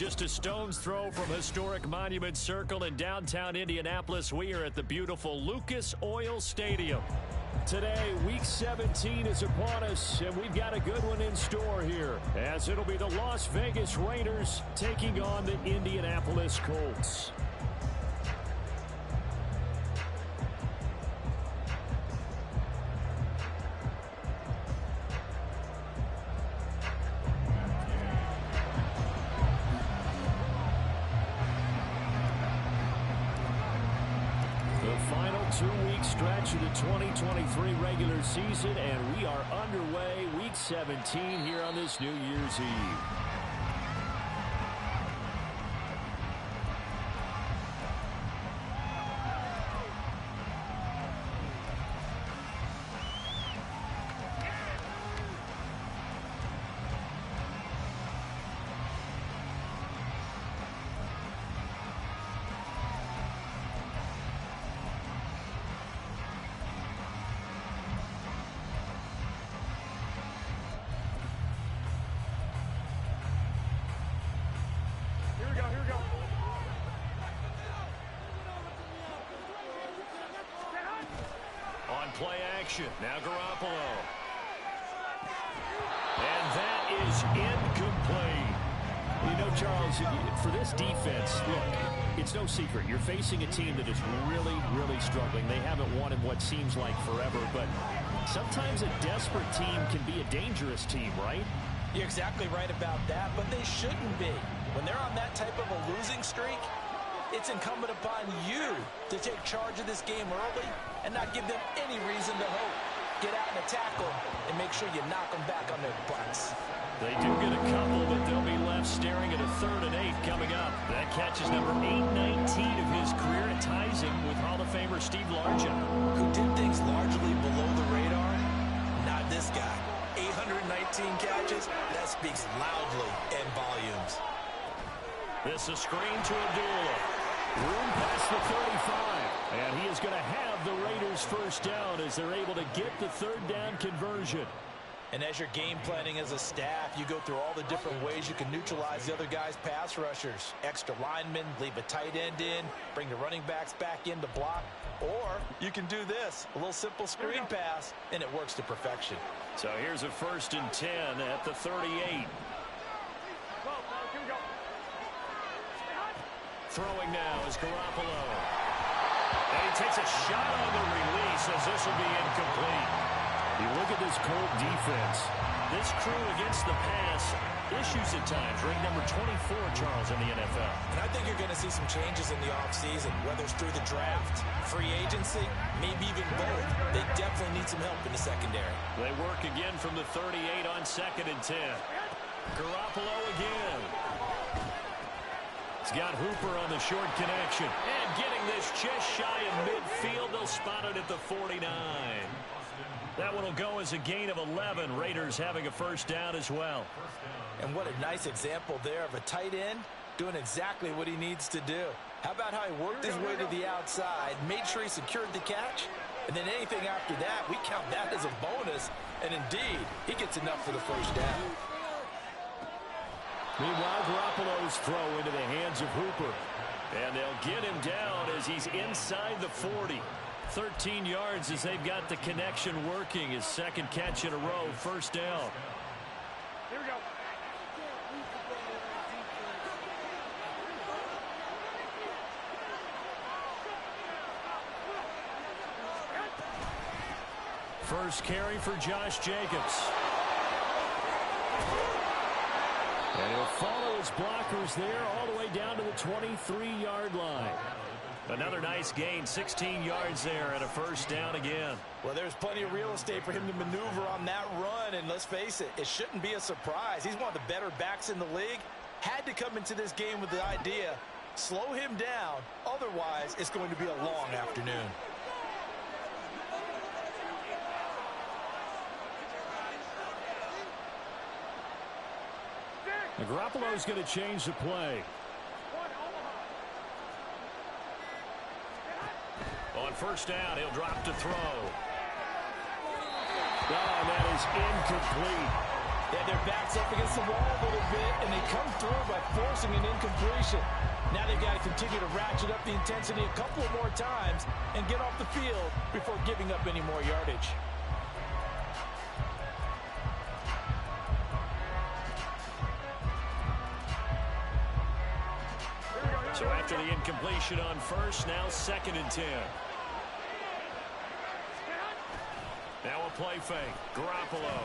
Just a stone's throw from historic Monument Circle in downtown Indianapolis. We are at the beautiful Lucas Oil Stadium. Today, Week 17 is upon us, and we've got a good one in store here, as it'll be the Las Vegas Raiders taking on the Indianapolis Colts. Two-week stretch of the 2023 regular season, and we are underway Week 17 here on this New Year's Eve. Play action. Now Garoppolo. And that is incomplete. You know, Charles, for this defense, look, it's no secret. You're facing a team that is really, really struggling. They haven't won in what seems like forever, but sometimes a desperate team can be a dangerous team, right? You're exactly right about that, but they shouldn't be. When they're on that type of a losing streak, it's incumbent upon you to take charge of this game early and not give them any reason to hope. Get out and tackle and make sure you knock them back on their butts. They do get a couple, but they'll be left staring at a 3rd and 8 coming up. That catch is number 819 of his career. It ties him with Hall of Famer Steve Largent, who did things largely below the radar. Not this guy. 819 catches, that speaks loudly in volumes. This is a screen to Abdullah. Room past the 35, and he is going to have the Raiders first down as they're able to get the 3rd down conversion. And as you're game planning as a staff, you go through all the different ways you can neutralize the other guy's pass rushers. Extra linemen, leave a tight end in, bring the running backs back in to block. Or you can do this, a little simple screen pass, and it works to perfection. So here's a 1st and 10 at the 38. Throwing now is Garoppolo. And he takes a shot on the release as this will be incomplete. You look at this Colt defense. This crew against the pass, issues at times. Ranked number 24, Charles, in the NFL. And I think you're going to see some changes in the offseason, whether it's through the draft, free agency, maybe even both. They definitely need some help in the secondary. They work again from the 38 on 2nd and 10. Garoppolo again. He's got Hooper on the short connection. And getting this just shy of midfield. They'll spot it at the 49. That one will go as a gain of 11. Raiders having a first down as well. And what a nice example there of a tight end doing exactly what he needs to do. How about how he worked his way to the outside, made sure he secured the catch, and then anything after that, we count that as a bonus. And indeed, he gets enough for the first down. Meanwhile, Garoppolo's throw into the hands of Hooper. And they'll get him down as he's inside the 40. 13 yards as they've got the connection working. His 2nd catch in a row, first down. Here we go. First carry for Josh Jacobs. And he'll follow his blockers there all the way down to the 23-yard line. Another nice gain, 16 yards there and a first down again. Well, there's plenty of real estate for him to maneuver on that run, and let's face it, it shouldn't be a surprise. He's one of the better backs in the league. Had to come into this game with the idea, slow him down, otherwise it's going to be a long afternoon. Garoppolo's going to change the play. On first down, he'll drop to throw. Oh, that is incomplete. Yeah, their back's up against the wall a little bit, and they come through by forcing an incompletion. Now they've got to continue to ratchet up the intensity a couple of more times and get off the field before giving up any more yardage. So after the incompletion on first, now 2nd and 10. Now a play fake. Garoppolo.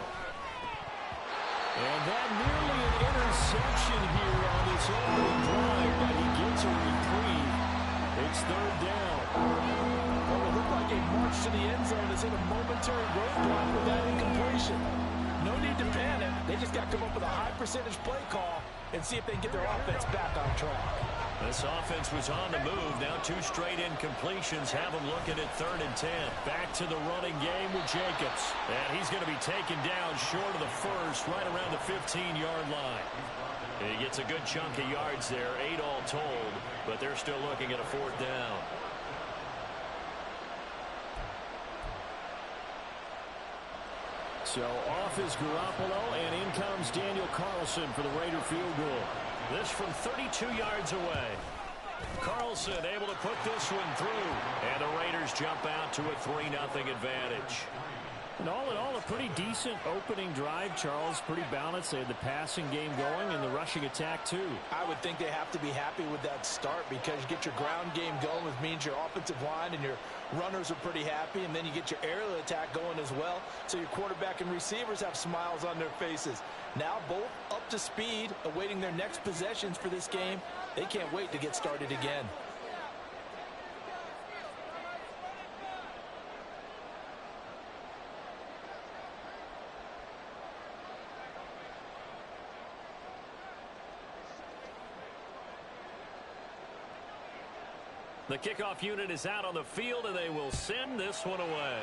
And that nearly an interception here on this opening drive, but he gets a reprieve. It's 3rd down. Well, it looked like a march to the end zone is in a momentary roadblock with that incompletion. No need to panic. They just got to come up with a high percentage play call and see if they can get their offense back on track. This offense was on the move. Now 2 straight incompletions have them looking at 3rd and 10. Back to the running game with Jacobs. And he's going to be taken down short of the first, right around the 15-yard line. He gets a good chunk of yards there, 8 all told, but they're still looking at a 4th down. So off is Garoppolo, and in comes Daniel Carlson for the Raider field goal. This from 32 yards away. Carlson able to put this one through, and the Raiders jump out to a 3-0 advantage. And all in all, a pretty decent opening drive, Charles. Pretty balanced. They had the passing game going and the rushing attack, too. I would think they have to be happy with that start because you get your ground game going, which means your offensive line and your runners are pretty happy, and then you get your aerial attack going as well, so your quarterback and receivers have smiles on their faces. Now both up to speed, awaiting their next possessions for this game. They can't wait to get started again. The kickoff unit is out on the field, and they will send this one away.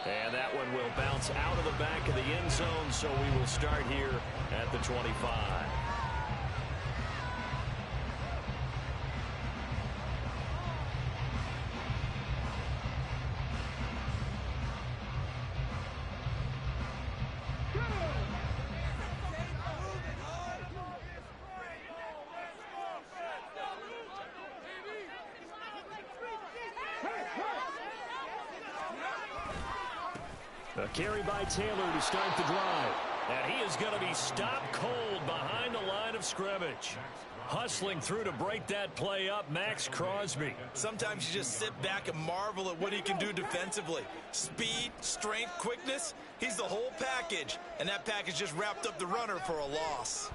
And that one will bounce out of the back of the end zone, so we will start here at the 25. A carry by Taylor to start the drive. And he is going to be stopped cold behind the line of scrimmage. Hustling through to break that play up, Max Crosby. Sometimes you just sit back and marvel at what he can do defensively. Speed, strength, quickness, he's the whole package. And that package just wrapped up the runner for a loss.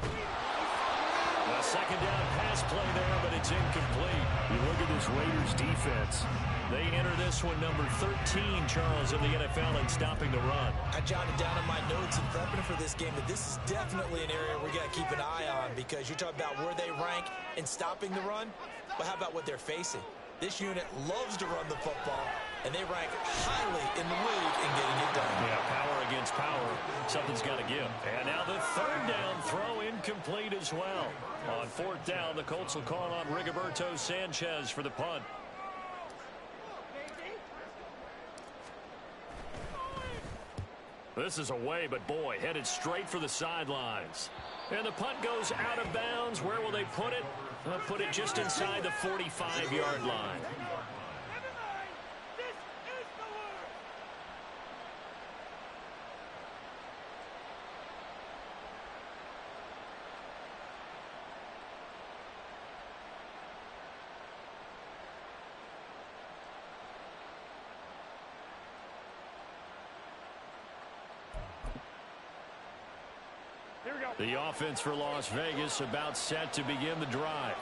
A 2nd down pass play there, but it's incomplete. You look at this Raiders defense. They enter this one number 13, Charles, in the NFL in stopping the run. I jotted down in my notes in prepping for this game that this is definitely an area we got to keep an eye on because you talk about where they rank in stopping the run. But how about what they're facing? This unit loves to run the football, and they rank highly in the league in getting it done. Yeah, power against power. Something's got to give. And now the 3rd down throw incomplete as well. On 4th down, the Colts will call on Rigoberto Sanchez for the punt. This is away, but boy, headed straight for the sidelines. And the punt goes out of bounds. Where will they put it? They'll put it just inside the 45-yard line. The offense for Las Vegas about set to begin the drive.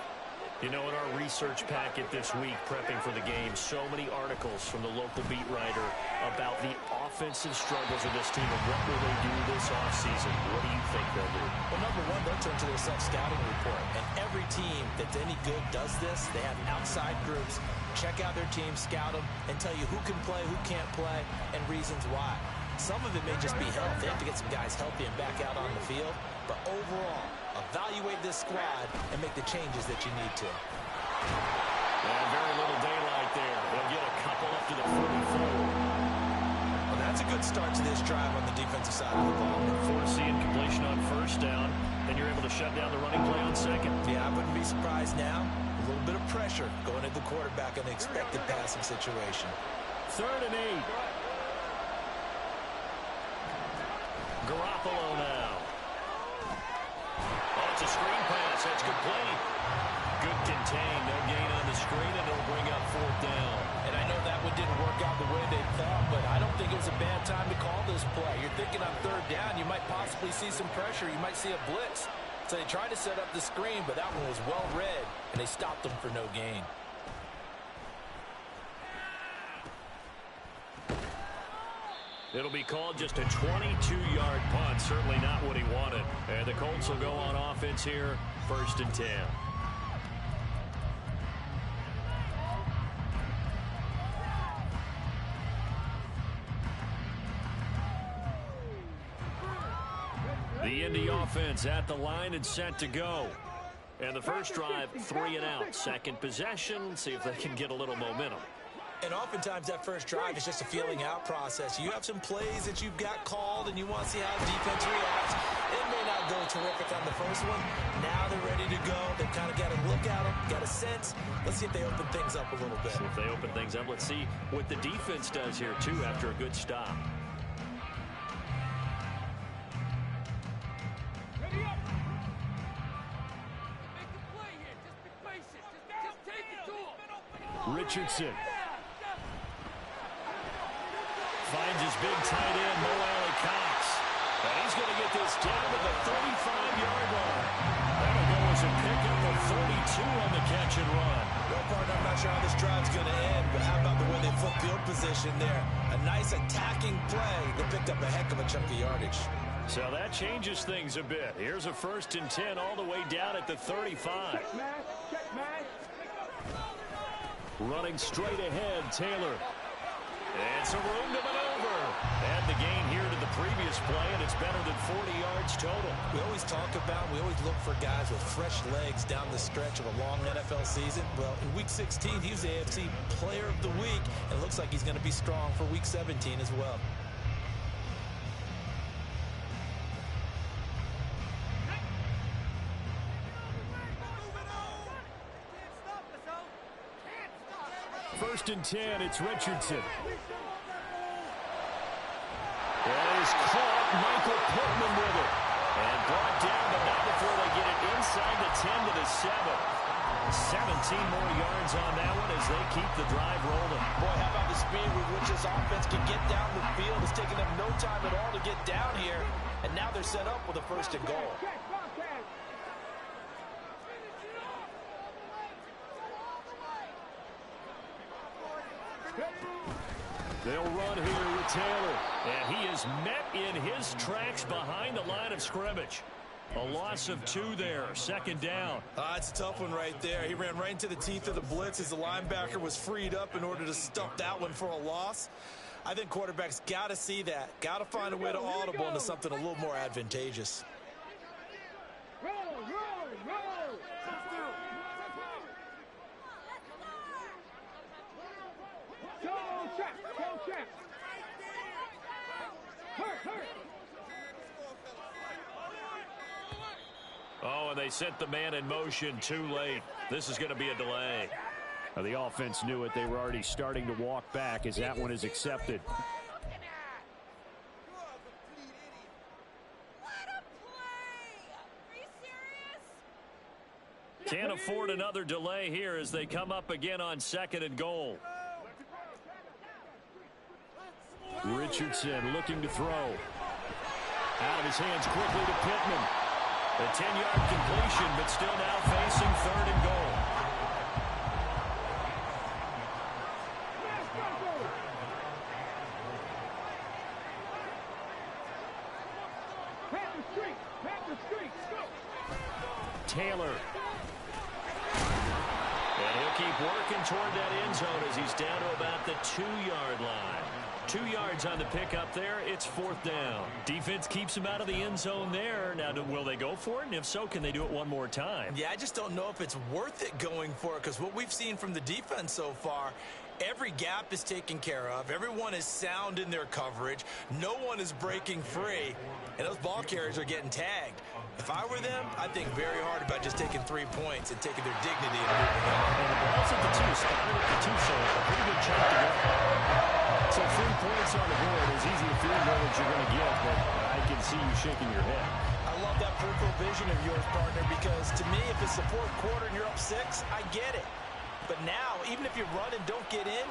You know, in our research packet this week, prepping for the game, so many articles from the local beat writer about the offensive struggles of this team and what will they do this offseason. What do you think they'll do? Well, number one, they'll turn to their self-scouting report. And every team that's any good does this. They have outside groups. Check out their team, scout them, and tell you who can play, who can't play, and reasons why. Some of it may just be health. They have to get some guys healthy and back out on the field. But overall, evaluate this squad and make the changes that you need to. And very little daylight there. They'll get a couple up to the 44. Well, that's It's a good start to this drive on the defensive side of the ball. Forcing completion on first down, and you're able to shut down the running play on second. Yeah, I wouldn't be surprised now. A little bit of pressure going at the quarterback in an expected passing situation. 3rd and 8. Garoppolo now. Oh, it's a screen pass. That's complete. Good contain. No gain on the screen, and it'll bring up 4th down. And I know that one didn't work out the way they thought, but I don't think it was a bad time to call this play. You're thinking on 3rd down, you might possibly see some pressure. You might see a blitz. So they tried to set up the screen, but that one was well read, and they stopped them for no gain. It'll be called just a 22-yard punt. Certainly not what he wanted. And the Colts will go on offense here, 1st and 10. The Indy offense at the line and set to go. And the first drive, 3 and out. Second possession, see if they can get a little momentum. And oftentimes that first drive is just a feeling out process. You have some plays that you've got called and you want to see how the defense reacts. It may not go terrific on the first one. Now they're ready to go. They've kind of got a look at them, got a sense. Let's see if they open things up a little bit. See if they open things up. Let's see what the defense does here, too, after a good stop. Richardson finds his big tight end, Mo Alley-Cox. And he's going to get this down to the 35-yard line. That'll go as a pickup of 32 on the catch and run. Well, partner, I'm not sure how this drive's going to end, but how about the way they flip field position there? A nice attacking play that picked up a heck of a chunk of yardage. So that changes things a bit. Here's a 1st and 10 all the way down at the 35. Running straight ahead, Taylor. And some room to maneuver. Add the gain here to the previous play, and it's better than 40 yards total. We always look for guys with fresh legs down the stretch of a long NFL season. Well, in Week 16, he was the AFC Player of the Week, and it looks like he's going to be strong for Week 17 as well. First and 10, it's Richardson. That is caught. Michael Pittman with it. And brought down, but not before they get it inside the 10 to the 7. 17 more yards on that one as they keep the drive rolling. Boy, how about the speed with which this offense can get down the field? It's taking them no time at all to get down here. And now they're set up with a 1st and goal. They'll run here with Taylor. And he is met in his tracks behind the line of scrimmage. A loss of 2 there. 2nd down. It's a tough one right there. He ran right into the teeth of the blitz as the linebacker was freed up in order to stuff that one for a loss. I think quarterbacks got to see that. Got to find a way to audible into something a little more advantageous. Oh, and they sent the man in motion too late. This is going to be a delay. The offense knew it. They were already starting to walk back as that one is accepted. Can't afford another delay here as they come up again on 2nd and goal. Richardson looking to throw. Out of his hands quickly to Pittman. A 10-yard completion, but still now facing 3rd and goal. Taylor. And he'll keep working toward that end zone as he's down to about the 2-yard line. 2 yards on the pickup there. It's 4th down. Defense keeps him out of the end zone there. Now, will they go for it? And if so, can they do it one more time? Yeah, I just don't know if it's worth it going for it, because what we've seen from the defense so far, Every gap is taken care of. Everyone is sound in their coverage. No one is breaking free. And those ball carriers are getting tagged. If I were them, I'd think very hard about just taking 3 points and taking their dignity and moving on. And the ball's at the 2, started at the 2, so a pretty good chunk to go. So 3 points on the board, as easy a field goal as you're going to get, but I can see you shaking your head. I love that peripheral vision of yours, partner, because to me, if it's the fourth quarter and you're up 6, I get it. But now, even if you run and don't get in,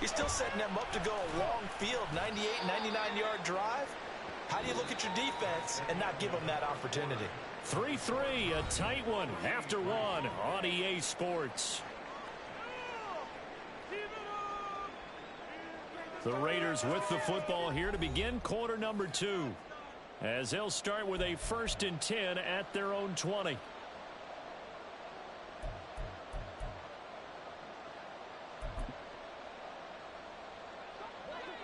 you're still setting them up to go a long field, 98, 99-yard drive. How do you look at your defense and not give them that opportunity? 3-3, a tight one after one on EA Sports. The Raiders with the football here to begin quarter number 2, as they'll start with a 1st and 10 at their own 20.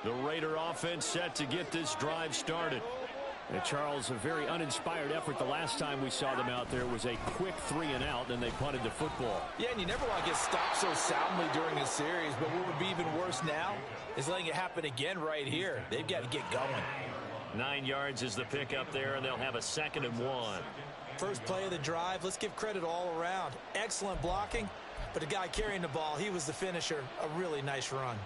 The Raider offense set to get this drive started. And Charles, a very uninspired effort the last time we saw them out there was a quick 3 and out, and they punted the football. Yeah, and you never want to get stopped so soundly during a series, but what would be even worse now is letting it happen again right here. They've got to get going. 9 yards is the pickup there, and they'll have a 2nd and 1. First play of the drive, let's give credit all around. Excellent blocking, but the guy carrying the ball, he was the finisher. A really nice run.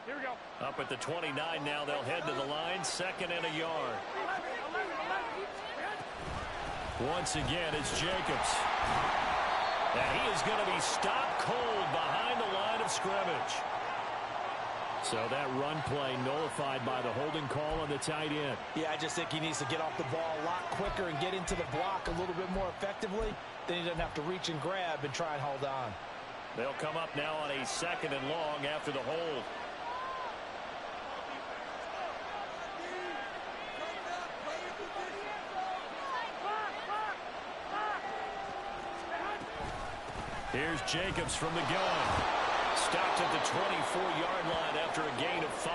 Here we go. Up at the 29 now, they'll head to the line, 2nd and a yard. Once again, it's Jacobs. And he is going to be stopped cold behind the line of scrimmage. So that run play nullified by the holding call on the tight end. Yeah, I just think he needs to get off the ball a lot quicker and get into the block a little bit more effectively. Then he doesn't have to reach and grab and try and hold on. They'll come up now on a 2nd and long after the hold. Here's Jacobs from the gun. Stopped at the 24-yard line after a gain of 5.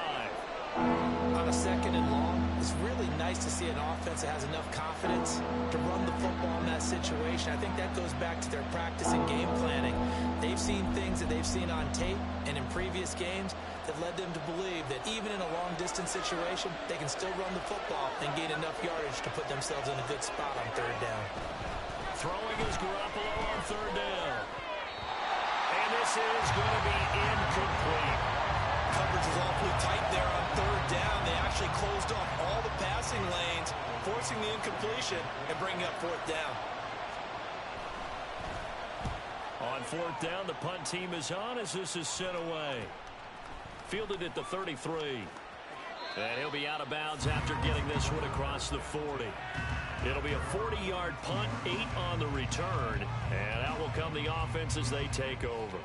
On a 2nd and long, it's really nice to see an offense that has enough confidence to run the football in that situation. I think that goes back to their practice and game planning. They've seen things that they've seen on tape and in previous games that led them to believe that even in a long-distance situation, they can still run the football and gain enough yardage to put themselves in a good spot on 3rd down. Throwing is Garoppolo on 3rd down. And this is going to be incomplete. Coverage is awfully tight there on 3rd down. They actually closed off all the passing lanes, forcing the incompletion and bringing up 4th down. On 4th down, the punt team is on as this is sent away. Fielded at the 33. And he'll be out of bounds after getting this one across the 40. It'll be a 40-yard punt, 8 on the return. And out will come the offense as they take over.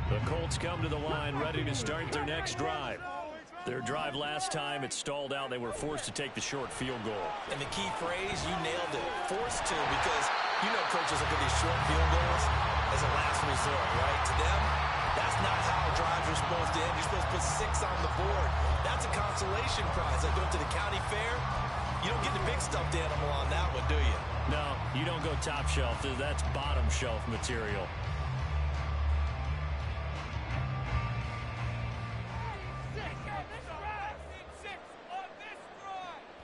The Colts come to the line ready to start their next drive. Their drive last time, it stalled out. They were forced to take the short field goal. And the key phrase, you nailed it. Forced to, because you know coaches look at these short field goals as a last resort, right? To them, that's not how drives are supposed to end. You're supposed to put 6 on the board. That's a consolation prize. Like going to the county fair, you don't get the big stuffed animal on that one, do you? No, you don't go top shelf. That's bottom shelf material.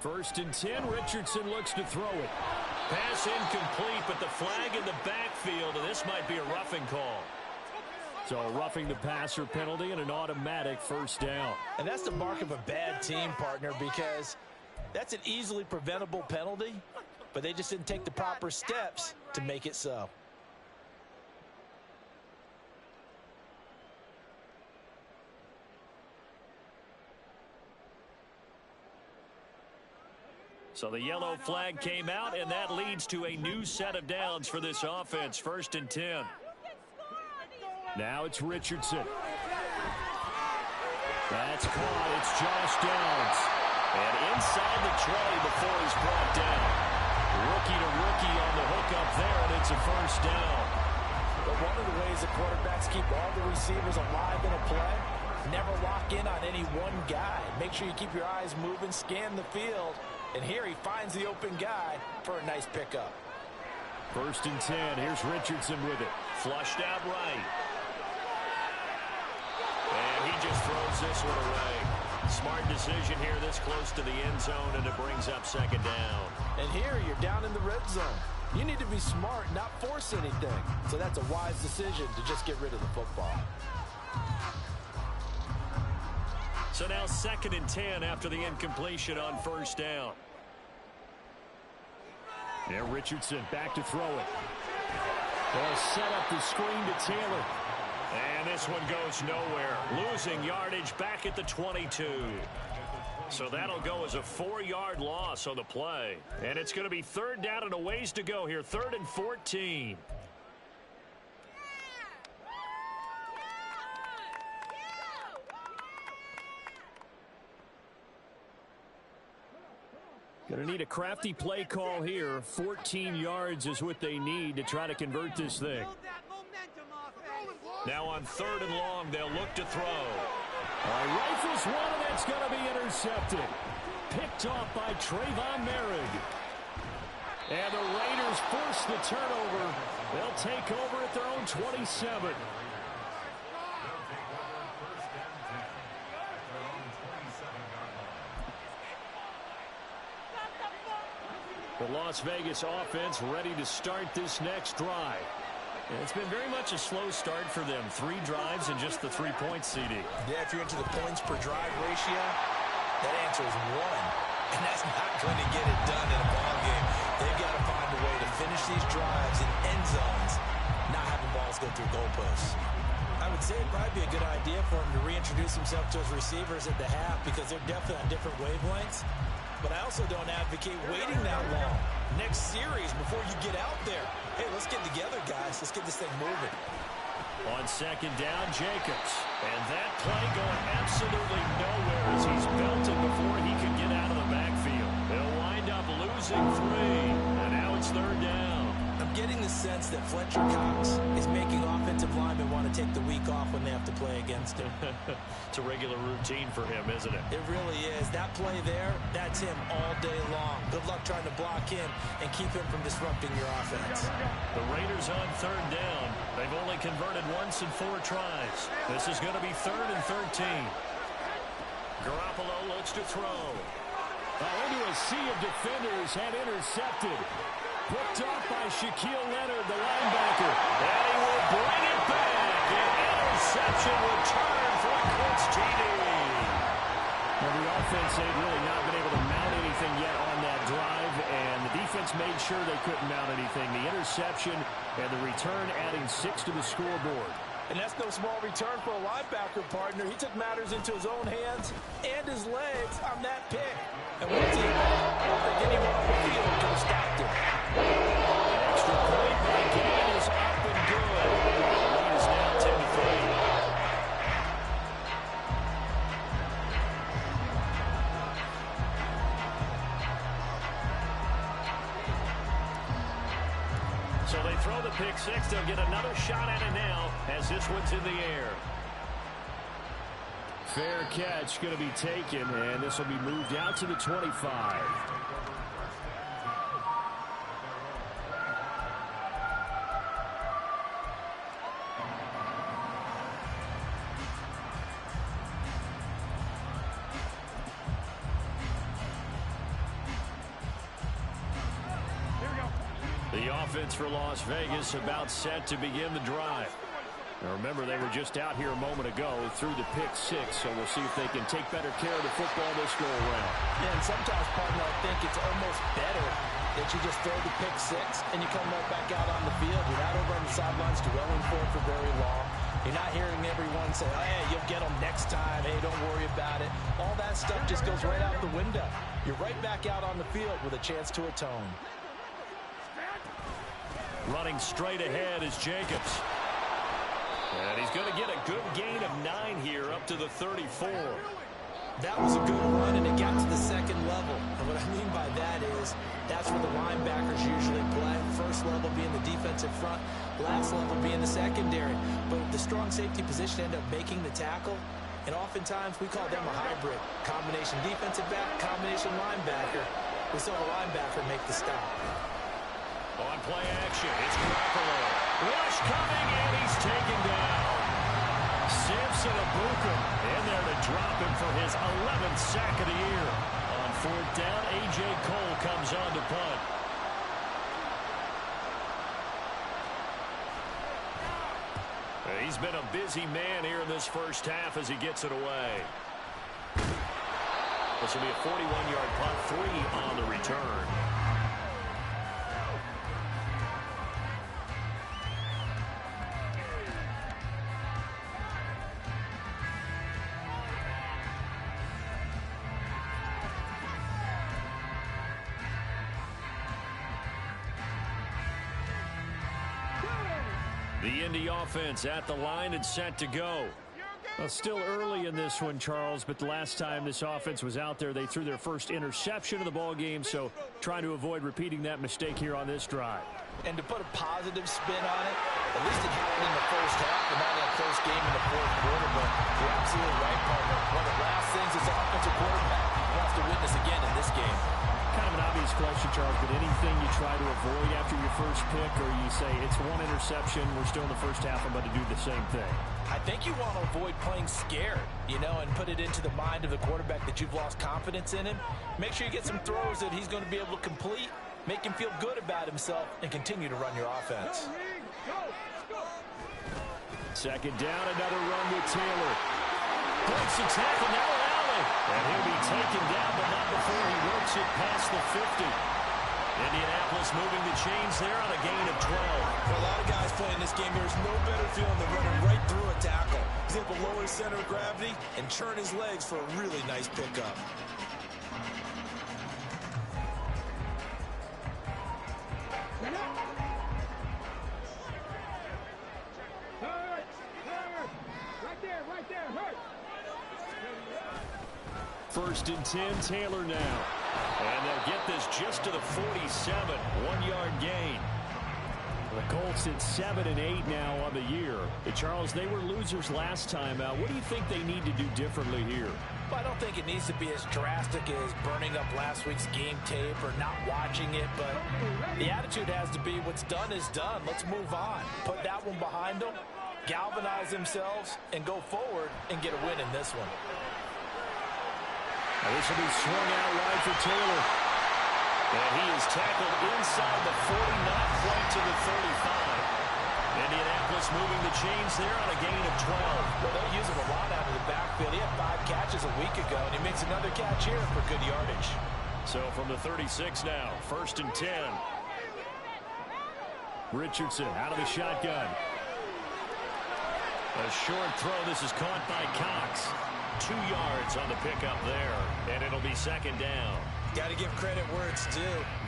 First and 10, Richardson looks to throw it. Pass incomplete, but the flag in the backfield, and this might be a roughing call. So a roughing the passer penalty and an automatic 1st down. And that's the mark of a bad team, partner, because that's an easily preventable penalty, but they just didn't take the proper steps to make it so. So the yellow flag came out, and that leads to a new set of downs for this offense. 1st and 10. Now it's Richardson. That's caught. It's Josh Downs. And inside the 20 before he's brought down. Rookie to rookie on the hook up there, and it's a 1st down. But one of the ways ways that quarterbacks keep all the receivers alive in a play. Never lock in on any one guy. Make sure you keep your eyes moving, scan the field. And here he finds the open guy for a nice pickup. 1st and 10. Here's Richardson with it. Flushed out right. And he just throws this one away. Smart decision here this close to the end zone, and it brings up 2nd down. And here you're down in the red zone. You need to be smart, not force anything. So that's a wise decision to just get rid of the football. So now 2nd and 10 after the incompletion on 1st down. Now Richardson back to throw it. They'll set up the screen to Taylor. And this one goes nowhere. Losing yardage back at the 22. So that'll go as a 4-yard loss on the play. And it's going to be 3rd down and a ways to go here. 3rd and 14. Going to need a crafty play call here. 14 yards is what they need to try to convert this thing. Now on 3rd and long, they'll look to throw. All right, rifles one, and that's going to be intercepted. Picked off by Trayvon Merrick. And the Raiders force the turnover. They'll take over at their own 27. The Las Vegas offense ready to start this next drive. And it's been very much a slow start for them. 3 drives and just the 3 points, CD. Yeah, if you're into the points per drive ratio, that answer is 1. And that's not going to get it done in a ball game. They've got to find a way to finish these drives in end zones, not having balls go through goalposts. I would say it'd probably be a good idea for him to reintroduce himself to his receivers at the half because they're definitely on different wavelengths. But I also don't advocate waiting that long. Next series before you get out there. Hey, let's get together, guys. Let's get this thing moving. On 2nd down, Jacobs. And that play going absolutely nowhere as he's belted before he can get out of the backfield. They'll wind up losing 3. And now it's 3rd down. I'm getting the sense that Fletcher Cox is making offensive linemen want to take the week off when they have to play against him. It's a regular routine for him, isn't it? It really is. That play there, that's him all day long. Good luck trying to block him and keep him from disrupting your offense. The Raiders on 3rd down. They've only converted once in 4 tries. This is going to be 3rd and 13. Garoppolo looks to throw. Into a sea of defenders, had intercepted. Picked off by Shaquille Leonard, the linebacker. And he will bring it back. An interception return for a Colts TD. Well, the offense ain't really not been able to mount anything yet on that drive, and the defense made sure they couldn't mount anything. The interception and the return adding 6 to the scoreboard. And that's no small return for a linebacker partner. He took matters into his own hands and his legs on that pick. And once he, I don't think anyone on the field could have stopped him. Extra point by Gain is up and good. The lead is now 10-3. So they throw the pick 6. They'll get another shot at it now as this one's in the air. Fair catch going to be taken, and this will be moved out to the 25. The offense for Las Vegas about set to begin the drive. Now remember, they were just out here a moment ago through the pick 6, so we'll see if they can take better care of the football this go-around. Yeah, and sometimes, partner, I think it's almost better that you just throw the pick 6 and you come right back out on the field. You're not over on the sidelines dwelling for it for very long. You're not hearing everyone say, oh, hey, you'll get them next time. Hey, don't worry about it. All that stuff just goes right out the window. You're right back out on the field with a chance to atone. Running straight ahead is Jacobs. And he's going to get a good gain of 9 here up to the 34. That was a good run, and it got to the second level. And what I mean by that is that's where the linebackers usually play. First level being the defensive front. Last level being the secondary. But the strong safety position ended up making the tackle. And oftentimes we call them a hybrid. Combination defensive back, combination linebacker. We saw the linebacker make the stop. On play action, it's Garoppolo. Rush coming, and he's taken down. Samson Ebukam in there to drop him for his 11th sack of the year. On fourth down, A.J. Cole comes on to punt. He's been a busy man here in this first half as he gets it away. This will be a 41-yard punt, 3 on the return. The Indy offense at the line and set to go. Well, still early in this one, Charles, but the last time this offense was out there, they threw their first interception of the ball game, so trying to avoid repeating that mistake here on this drive. And to put a positive spin on it, at least it happened in the first half and not in a close game in the fourth quarter, but you're absolutely right, partner. One of the last things this offensive quarterback wants to witness again in this game. Kind of an obvious question, Charles, but anything you try to avoid after your first pick, or you say it's one interception, we're still in the first half, I'm about to do the same thing? I think you want to avoid playing scared, you know, and put it into the mind of the quarterback that you've lost confidence in him. Make sure you get some throws that he's going to be able to complete, make him feel good about himself, and continue to run your offense. Second down, another run with Taylor. Breaks the tackle, now Allen. And he'll be taken down, but not before he works it past the 50. Indianapolis moving the chains there on a gain of 12. For a lot of guys playing this game, there's no better feeling than running right through a tackle. He's able to lower his center of gravity and churn his legs for a really nice pickup. First and 10, Taylor now. And they'll get this just to the 47, 1-yard gain. The Colts at 7 and 8 now on the year. Charles, they were losers last time out. What do you think they need to do differently here? Well, I don't think it needs to be as drastic as burning up last week's game tape or not watching it, but the attitude has to be what's done is done. Let's move on. Put that one behind them, galvanize themselves, and go forward and get a win in this one. This will be swung out wide for Taylor. And he is tackled inside the 40, not quite to the 35. Indianapolis moving the chains there on a gain of 12. Well, they'll use him a lot out of the backfield. He had 5 catches a week ago, and he makes another catch here for good yardage. So from the 36 now, first and 10. Richardson out of the shotgun. A short throw. This is caught by Cox. 2 yards on the pickup there, and it'll be second down. Got to give credit where it's due.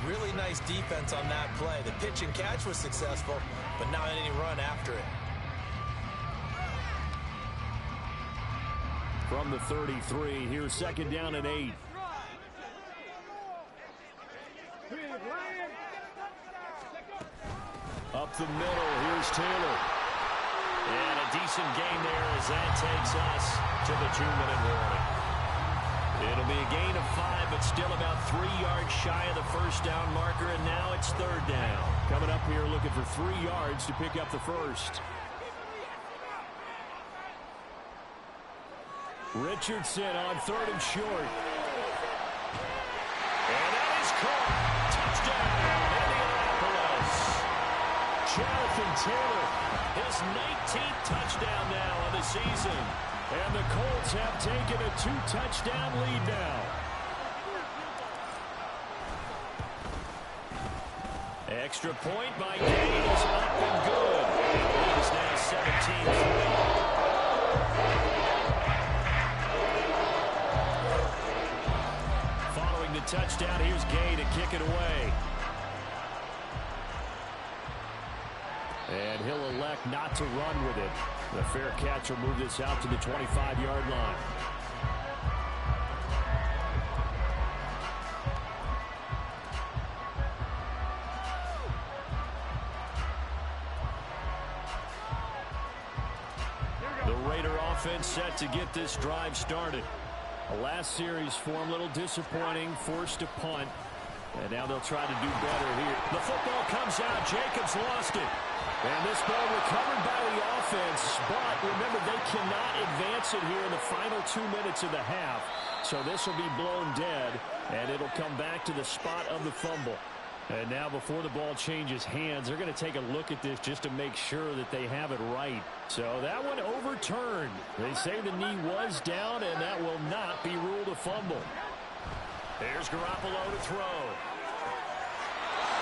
Really nice defense on that play. The pitch and catch was successful, but not any run after it. From the 33, here's second down and 8. Up the middle, here's Taylor. And a decent gain there as that takes us to the 2-minute warning. It'll be a gain of 5, but still about 3 yards shy of the first down marker, and now it's third down. Coming up here looking for 3 yards to pick up the first. Richardson on third and short. And that is caught. Touchdown, Indianapolis. Jonathan Taylor, his 19th touchdown now of the season. And the Colts have taken a 2-touchdown lead now. Extra point by Gay is up and good. It is now 17-3. Following the touchdown, here's Gay to kick it away. And he'll elect not to run with it. The fair catch will move this out to the 25-yard line. offense set to get this drive started. The last series for him, a little disappointing, forced to punt. And now they'll try to do better here. The football comes out. Jacobs lost it. And this ball recovered by the offense. But remember, they cannot advance it here in the final 2 minutes of the half. So this will be blown dead. And it'll come back to the spot of the fumble. And now before the ball changes hands, they're going to take a look at this just to make sure that they have it right. So that one overturned. They say the knee was down, and that will not be ruled a fumble. There's Garoppolo to throw.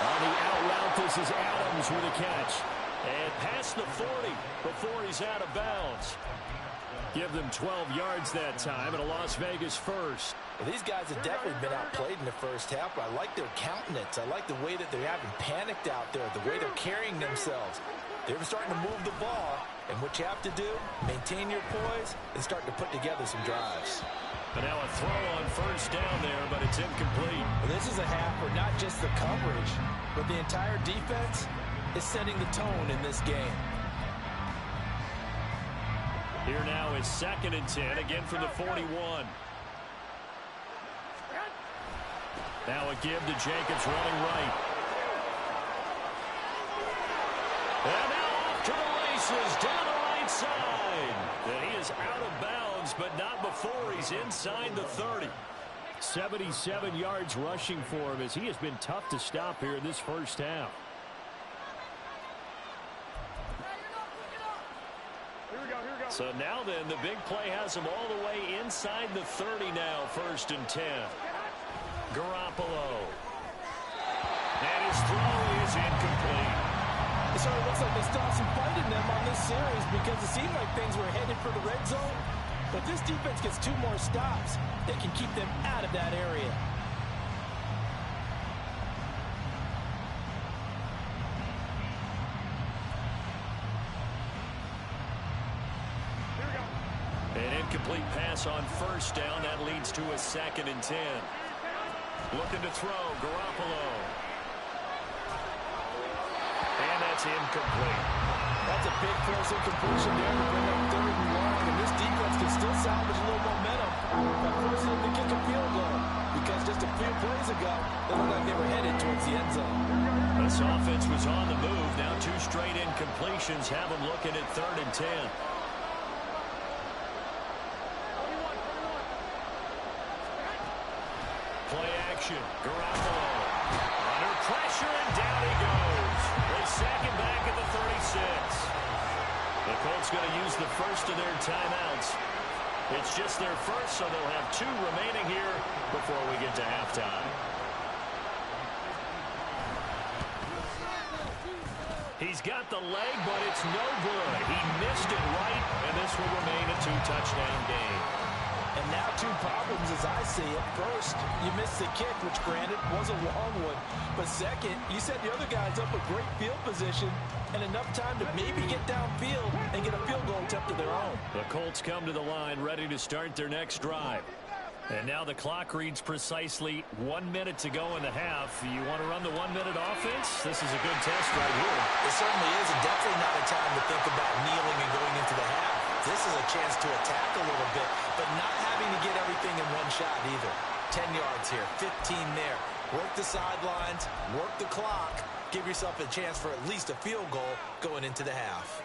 On the out route, this is Adams with a catch. And past the 40 before he's out of bounds. Give them 12 yards that time, and a Las Vegas first. Well, these guys have definitely been outplayed in the first half, but I like their countenance. I like the way that they're having panicked out there, the way they're carrying themselves. They're starting to move the ball, and what you have to do, maintain your poise and start to put together some drives. But now a throw on first down there, but it's incomplete. Well, this is a half where not just the coverage, but the entire defense is setting the tone in this game. Here now is 2nd and 10, again from the 41. Now a give to Jacobs running right. And now off to the races, down the right side. And he is out of bounds, but not before he's inside the 30. 77 yards rushing for him as he has been tough to stop here in this first half. So now then, the big play has him all the way inside the 30 now, 1st and 10. Garoppolo. And his throw is incomplete. It sort of looks like they still some fight in them on this series because it seemed like things were headed for the red zone. But this defense gets 2 more stops. They can keep them out of that area. An incomplete pass on first down. That leads to a 2nd and 10. Looking to throw, Garoppolo. And that's incomplete. That's a big close incompletion there to bring up 3rd and long. And this defense can still salvage a little momentum by forcing them to kick a field goal. Because just a few plays ago, they looked like they were headed towards the end zone. This offense was on the move. Now 2 straight incompletions have them looking at 3rd and 10. Play action. Garoppolo under pressure, and down he goes. They sack him back at the 36. The Colts going to use the first of their timeouts. It's just their first, so they'll have 2 remaining here before we get to halftime. He's got the leg, but it's no good. He missed it right, and this will remain a 2-touchdown game. And now 2 problems as I see it. First, you missed the kick, which granted was a long one. But second, you set the other guys up with great field position and enough time to maybe get downfield and get a field goal attempt of their own. The Colts come to the line ready to start their next drive. And now the clock reads precisely 1 minute to go in the half. You want to run the 1-minute offense? This is a good test right here. It certainly is, and definitely not a time to think about kneeling and going into the half. This is a chance to attack a little bit, but not having to get everything in one shot either. 10 yards here, 15 there. Work the sidelines, work the clock. Give yourself a chance for at least a field goal going into the half.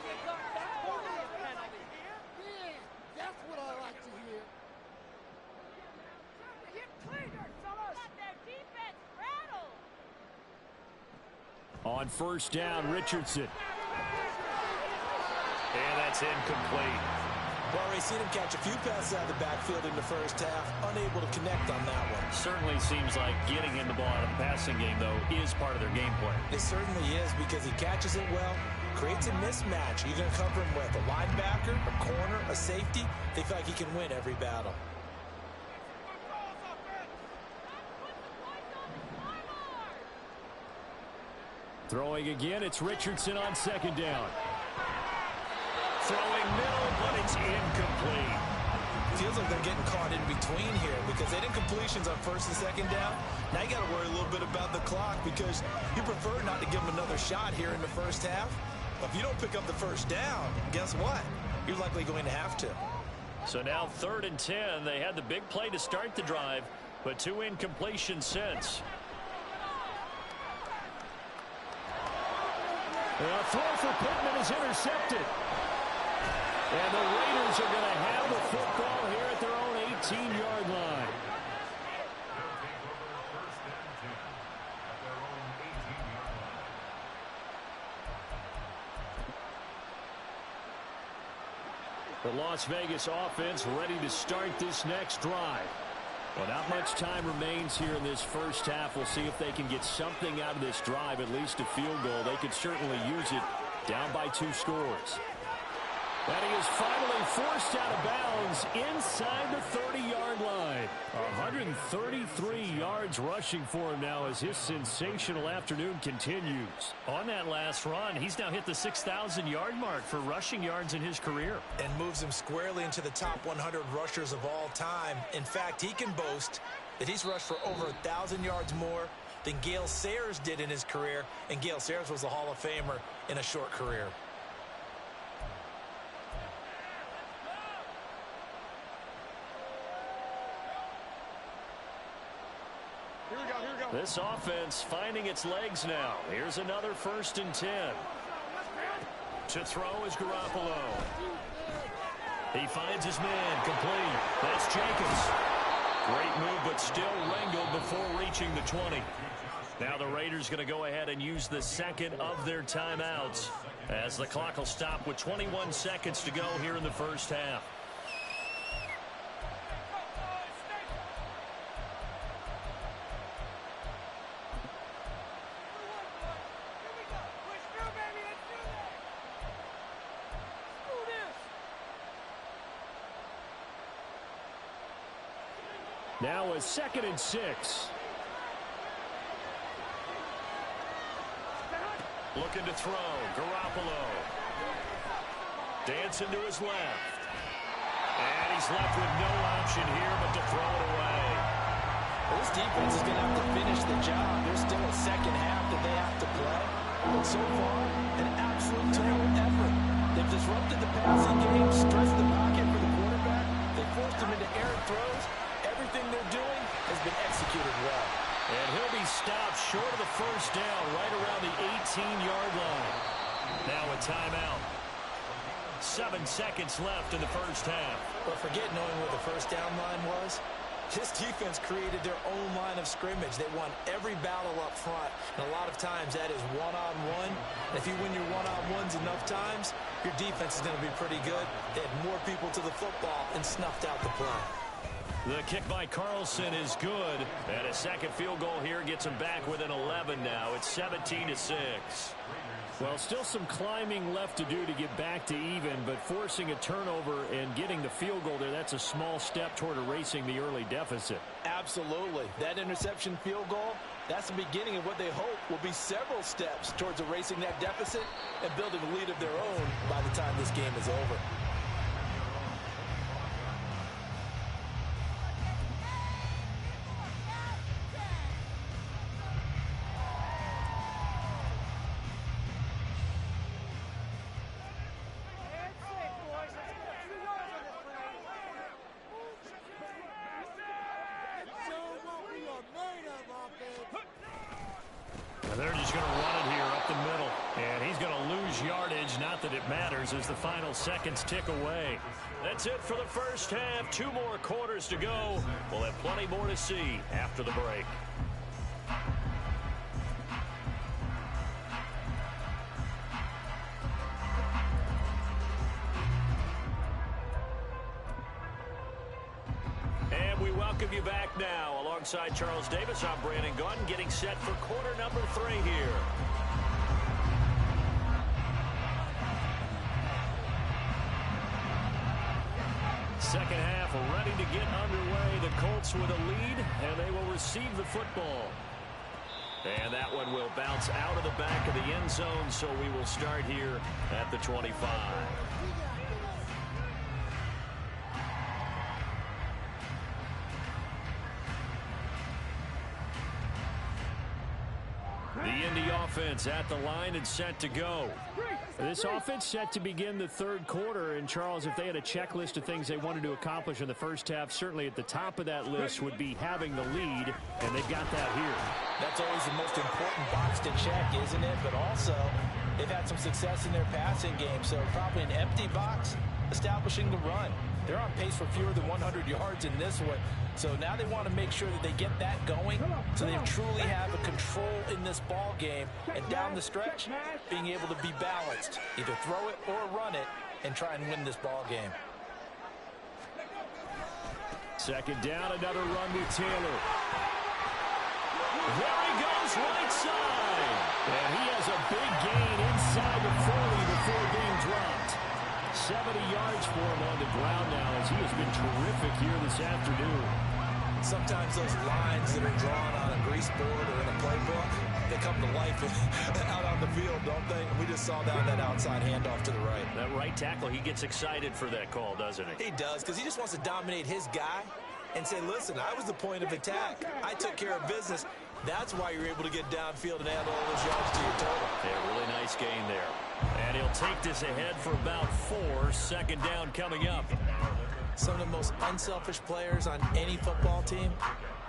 On first down, Richardson. And that's incomplete. Well, we've seen him catch a few passes out of the backfield in the first half, unable to connect on that one. Certainly seems like getting him the ball out of the passing game, though, is part of their game plan. It certainly is because he catches it well, creates a mismatch. You're going to cover him with a linebacker, a corner, a safety. They feel like he can win every battle. Throwing again, it's Richardson on second down. Throwing middle, but it's incomplete. Feels like they're getting caught in between here because they did completions on first and second down. Now you got to worry a little bit about the clock because you prefer not to give them another shot here in the first half. But if you don't pick up the first down, guess what? You're likely going to have to. So now 3rd and 10. They had the big play to start the drive, but 2 incompletions since. The throw for Pittman is intercepted. And the Raiders are going to have the football here at their own 18-yard line. The Las Vegas offense ready to start this next drive. Well, not much time remains here in this first half. We'll see if they can get something out of this drive, at least a field goal. They could certainly use it down by 2 scores. And he is finally forced out of bounds inside the 30-yard line. 133 yards rushing for him now as his sensational afternoon continues. On that last run, he's now hit the 6,000-yard mark for rushing yards in his career. And moves him squarely into the top 100 rushers of all time. In fact, he can boast that he's rushed for over 1,000 yards more than Gale Sayers did in his career. And Gale Sayers was a Hall of Famer in a short career. This offense finding its legs now. Here's another 1st and 10. To throw is Garoppolo. He finds his man complete. That's Jenkins. Great move, but still wrangled before reaching the 20. Now the Raiders going to go ahead and use the second of their timeouts as the clock will stop with 21 seconds to go here in the first half. Now a 2nd and 6. Looking to throw. Garoppolo. Dancing to his left. And he's left with no option here but to throw it away. Well, this defense is going to have to finish the job. There's still a second half that they have to play. But so far, an absolute total effort. They've disrupted the passing game, stressed the pocket for the quarterback. They forced him into errant throws. Everything they're doing has been executed well. And he'll be stopped short of the first down right around the 18-yard line. Now a timeout. 7 seconds left in the first half. But forget knowing where the first down line was. This defense created their own line of scrimmage. They won every battle up front. And a lot of times that is one-on-one. And if you win your one-on-ones enough times, your defense is going to be pretty good. They had more people to the football and snuffed out the play. The kick by Carlson is good. And a second field goal here gets him back within 11 now. It's 17-6. Well, still some climbing left to do to get back to even, but forcing a turnover and getting the field goal there, that's a small step toward erasing the early deficit. Absolutely. That interception field goal, that's the beginning of what they hope will be several steps towards erasing that deficit and building a lead of their own by the time this game is over. They're just going to run it here up the middle. And he's going to lose yardage. Not that it matters as the final seconds tick away. That's it for the first half. 2 more quarters to go. We'll have plenty more to see after the break. And we welcome you back now. Alongside Charles Davis, I'm Brandon Gaudin, getting set for quarter number 3 here. Second half ready to get underway. The Colts with a lead, and they will receive the football. And that one will bounce out of the back of the end zone, so we will start here at the 25. The Indy offense at the line and set to go. This offense set to begin the third quarter. And, Charles, if they had a checklist of things they wanted to accomplish in the first half, certainly at the top of that list would be having the lead, and they've got that here. That's always the most important box to check, isn't it? But also, they've had some success in their passing game, so probably an empty box establishing the run. They're on pace for fewer than 100 yards in this one. So now they want to make sure that they get that going so they truly have a control in this ball game. And down the stretch, being able to be balanced. Either throw it or run it and try and win this ball game. Second down, another run with Taylor. There he goes, right side. And he has a big gain inside the 40 before being dropped. 70 yards for him on the ground now as he has been terrific here this afternoon. Sometimes those lines that are drawn on a grease board or in a playbook, they come to life out on the field, don't they? And we just saw that outside handoff to the right. That right tackle, he gets excited for that call, doesn't he? He does, because he just wants to dominate his guy and say, listen, I was the point of attack. I took care of business. That's why you're able to get downfield and add all those yards to your total. Yeah, really nice gain there. And he'll take this ahead for about 4. Second down coming up. Some of the most unselfish players on any football team,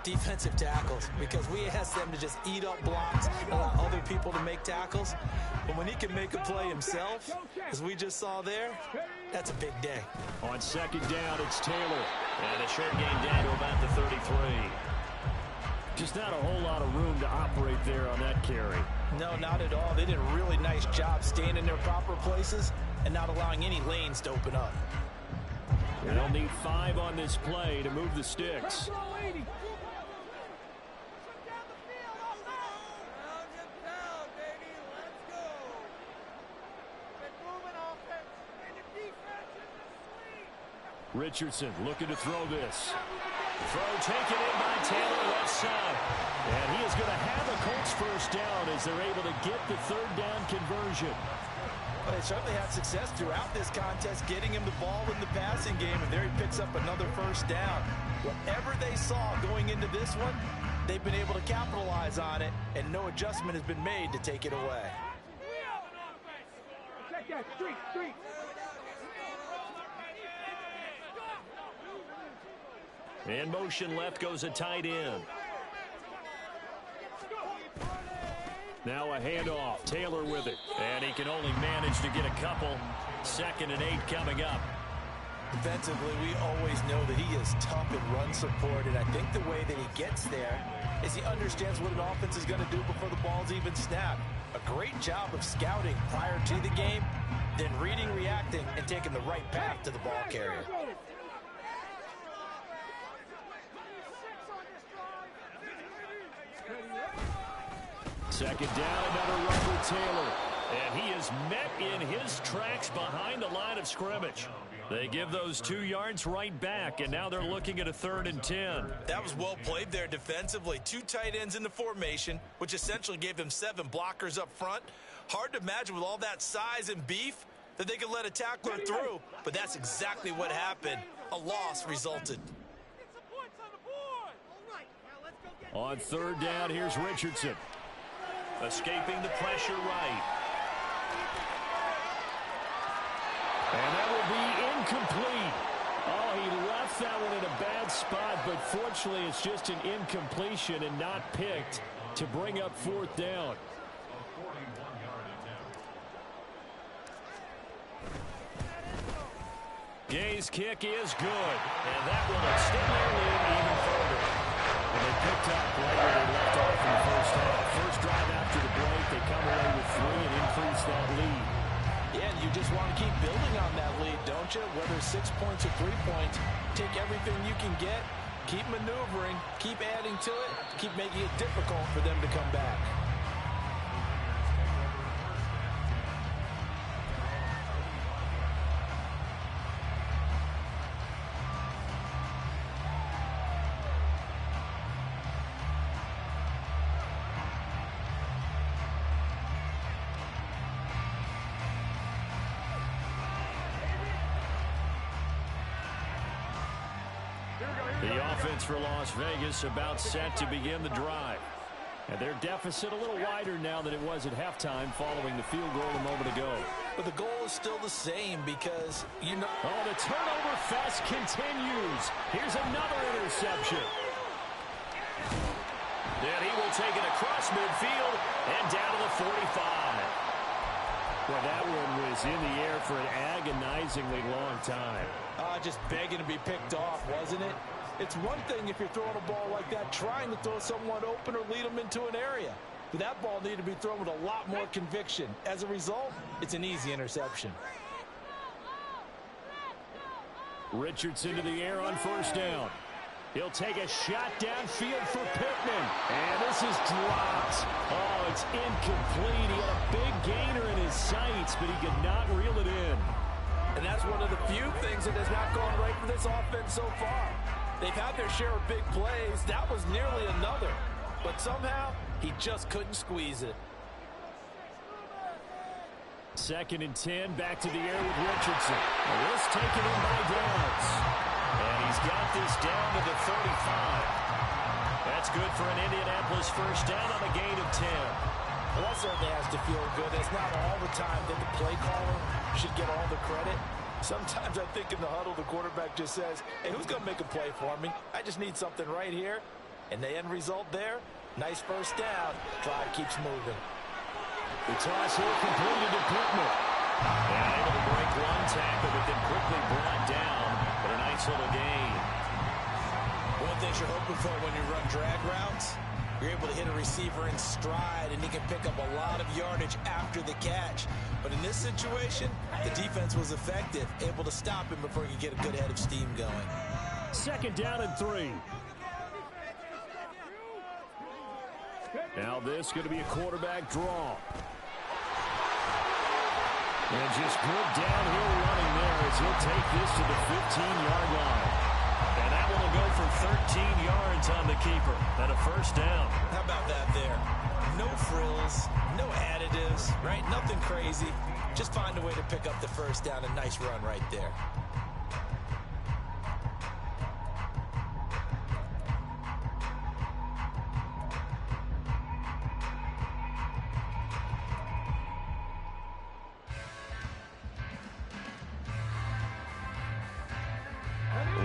defensive tackles, because we ask them to just eat up blocks and allow other people to make tackles. But when he can make a play himself, as we just saw there, that's a big day. On second down, it's Taylor. And a short gain down to about the 33. Just not a whole lot of room to operate there on that carry. No, not at all. They did a really nice job staying in their proper places and not allowing any lanes to open up. They'll need 5 on this play to move the sticks. Richardson looking to throw this. Throw taken in by Taylor left side. And he is going to have a Colts first down as they're able to get the third down conversion. Well, they certainly had success throughout this contest, getting him the ball in the passing game, and there he picks up another first down. Whatever they saw going into this one, they've been able to capitalize on it, and no adjustment has been made to take it away. Check that, street. In motion left goes a tight end. Now a handoff. Taylor with it. And he can only manage to get a couple. 2nd and 8 coming up. Defensively, we always know that he is tough in run support, and I think the way that he gets there is he understands what an offense is going to do before the ball's even snapped. A great job of scouting prior to the game, then reading, reacting, and taking the right path to the ball carrier. Second down, another run with Taylor. And he is met in his tracks behind the line of scrimmage. They give those 2 yards right back, and now they're looking at a 3rd and 10. That was well played there defensively. 2 tight ends in the formation, which essentially gave them 7 blockers up front. Hard to imagine with all that size and beef that they could let a tackler through, but that's exactly what happened. A loss resulted. On 3rd down, here's Richardson. Escaping the pressure right. And that will be incomplete. Oh, he left that one in a bad spot, but fortunately it's just an incompletion and not picked to bring up 4th down. Gay's kick is good, and that will extend their lead even further. And they picked up right where they left off in the first half. First drive after the break, they come away with 3 and increase that lead. Yeah, and you just want to keep building on that lead, don't you? Whether 6 points or 3 points, take everything you can get, keep maneuvering, keep adding to it, keep making it difficult for them to come back. The offense for Las Vegas about set to begin the drive. And their deficit a little wider now than it was at halftime following the field goal a moment ago. But the goal is still the same because, you know... Oh, the turnover fest continues. Here's another interception. And he will take it across midfield and down to the 45. Well, that one was in the air for an agonizingly long time. Just begging to be picked off, wasn't it? It's one thing if you're throwing a ball like that, trying to throw someone open or lead them into an area. But that ball needed to be thrown with a lot more conviction. As a result, it's an easy interception. Richardson to the air on first down. He'll take a shot downfield for Pittman. And this is dropped. Oh, it's incomplete. He had a big gainer in his sights, but he could not reel it in. And that's one of the few things that has not gone right for this offense so far. They've had their share of big plays. That was nearly another. But somehow, he just couldn't squeeze it. 2nd and 10, back to the air with Richardson. This taken in by Downs. And he's got this down to the 35. That's good for an Indianapolis first down on a gain of 10. Well, that certainly has to feel good. It's not all the time that the play caller should get all the credit. Sometimes I think in the huddle, the quarterback just says, hey, who's going to make a play for me? I just need something right here. And the end result there, nice first down. Drive keeps moving. The toss here completed to Pittman. And able to break one tackle, but then quickly brought down. But a nice little gain. One thing you're hoping for when you run drag routes, you're able to hit a receiver in stride, and he can pick up a lot of yardage after the catch. But in this situation, the defense was effective, able to stop him before he could get a good head of steam going. 2nd down and 3. Now this going to be a quarterback draw. And just good downhill running there as he'll take this to the 15-yard line. And that one will go for 13 yards on the keeper and a first down. How about that there? No frills, no additives, right? Nothing crazy. Just find a way to pick up the first down. A nice run right there.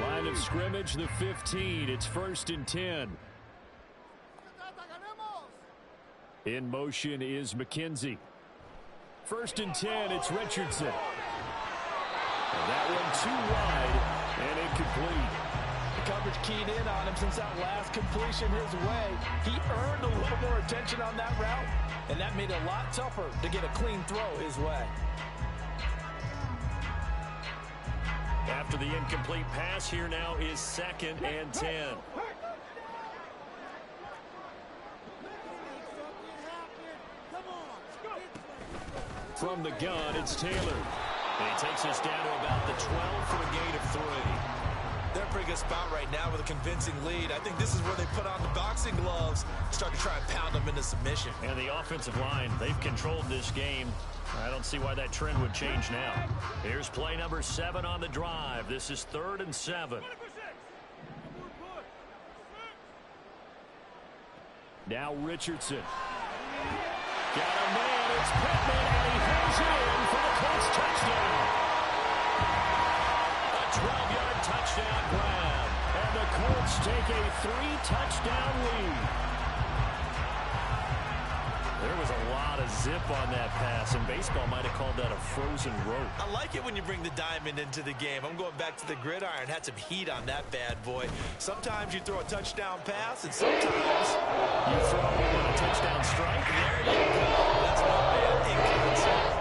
Line of scrimmage, the 15. It's 1st and 10. In motion is McKenzie. 1st and 10, it's Richardson. And that one too wide and incomplete. The coverage keyed in on him since that last completion his way. He earned a little more attention on that route, and that made it a lot tougher to get a clean throw his way. After the incomplete pass, here now is 2nd and 10. From the gun, it's Taylor. And he takes us down to about the 12 for a gain of 3. They're in a pretty good spot right now with a convincing lead. I think this is where they put on the boxing gloves, start to try and pound them into submission. And the offensive line, they've controlled this game. I don't see why that trend would change now. Here's play number 7 on the drive. This is 3rd and 7. Now Richardson. Got a man, it's Pittman, and he goes in for the Colts touchdown. A 12-yard touchdown grab, and the Colts take a 3-touchdown lead. There was a lot of zip on that pass, and baseball might have called that a frozen rope. I like it when you bring the diamond into the game. I'm going back to the gridiron. Had some heat on that bad boy. Sometimes you throw a touchdown pass, and sometimes you throw a touchdown strike. There you go. That's my bad inconsistent.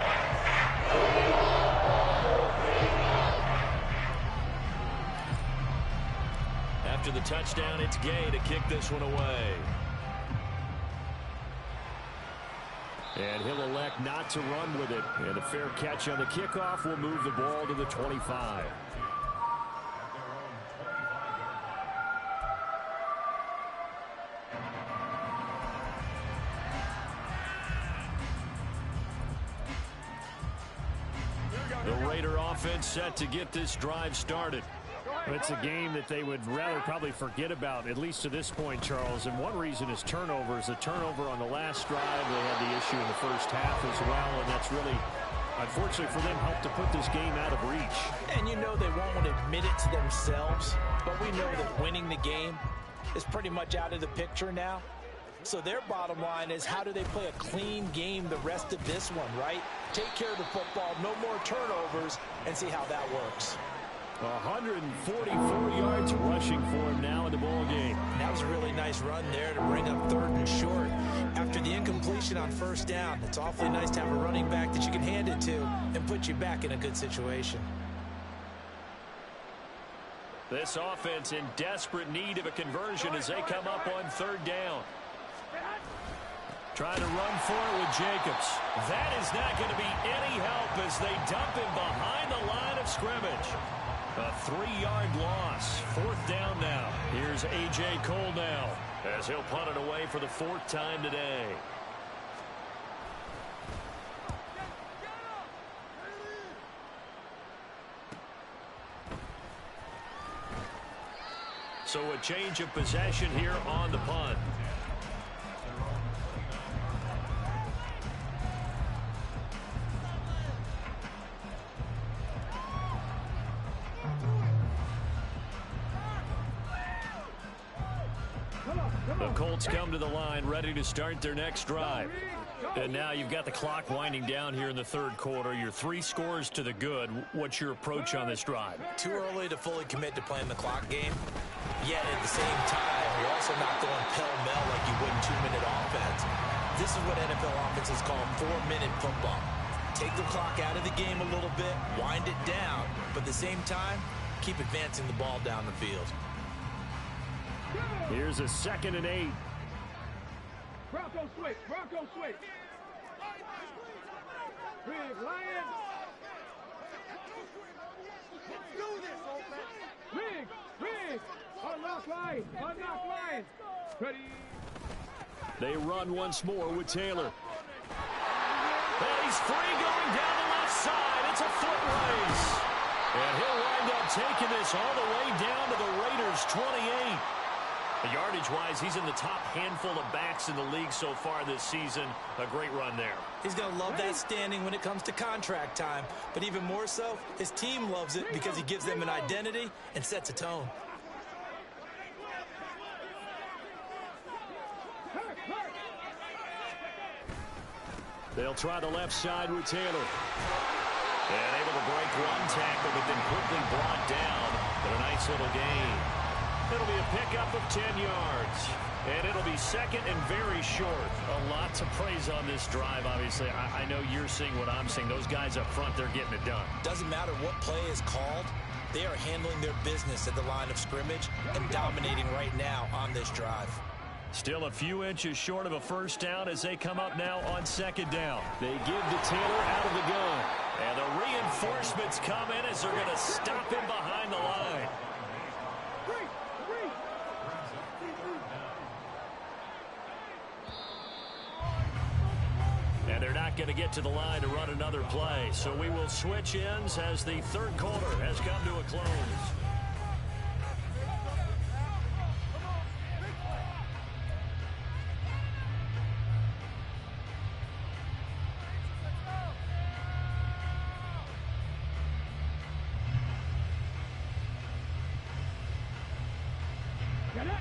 After the touchdown, it's Gay to kick this one away. And he'll elect not to run with it. And a fair catch on the kickoff will move the ball to the 25. The Raider offense set to get this drive started. It's a game that they would rather probably forget about, at least to this point, Charles. And one reason is turnovers. A turnover on the last drive. They had the issue in the first half as well, and that's really, unfortunately for them, helped to put this game out of reach. And you know they won't admit it to themselves, but we know that winning the game is pretty much out of the picture now. So their bottom line is, how do they play a clean game the rest of this one, right? Take care of the football, no more turnovers, and see how that works. 144 yards rushing for him now in the ball game. That was a really nice run there to bring up 3rd and short. After the incompletion on 1st down, it's awfully nice to have a running back that you can hand it to and put you back in a good situation. This offense in desperate need of a conversion as they come up on 3rd down. Trying to run for it with Jacobs. That is not going to be any help as they dump him behind the line of scrimmage. A 3-yard loss. 4th down now. Here's A.J. Cole now as he'll punt it away for the 4th time today. So a change of possession here on the punt. The Colts come to the line, ready to start their next drive. And now you've got the clock winding down here in the 3rd quarter. You're 3 scores to the good. What's your approach on this drive? Too early to fully commit to playing the clock game. Yet at the same time, you're also not going pell-mell like you would in 2-minute offense. This is what NFL offenses call 4-minute football. Take the clock out of the game a little bit, wind it down, but at the same time, keep advancing the ball down the field. Here's a 2nd and 8. Bronco switch. Bronco switch. Big Lion. Let's do this, old man. Big. Unlock line. Unlock line. Ready. They run once more with Taylor. And he's free going down the left side. It's a foot race. And he'll wind up taking this all the way down to the Raiders' 28. Yardage-wise, he's in the top handful of backs in the league so far this season. A great run there. He's going to love that standing when it comes to contract time. But even more so, his team loves it because he gives them an identity and sets a tone. They'll try the left side with Taylor. And able to break one tackle, but then quickly brought down. But a nice little gain. It'll be a pickup of 10 yards. And it'll be 2nd and very short. A lot to praise on this drive, obviously. I know you're seeing what I'm seeing. Those guys up front, they're getting it done. Doesn't matter what play is called. They are handling their business at the line of scrimmage and dominating right now on this drive. Still a few inches short of a 1st down as they come up now on 2nd down. They give to Taylor out of the gun. And the reinforcements come in as they're going to stop him behind the line. And they're not going to get to the line to run another play. So we will switch ends as the 3rd quarter has come to a close.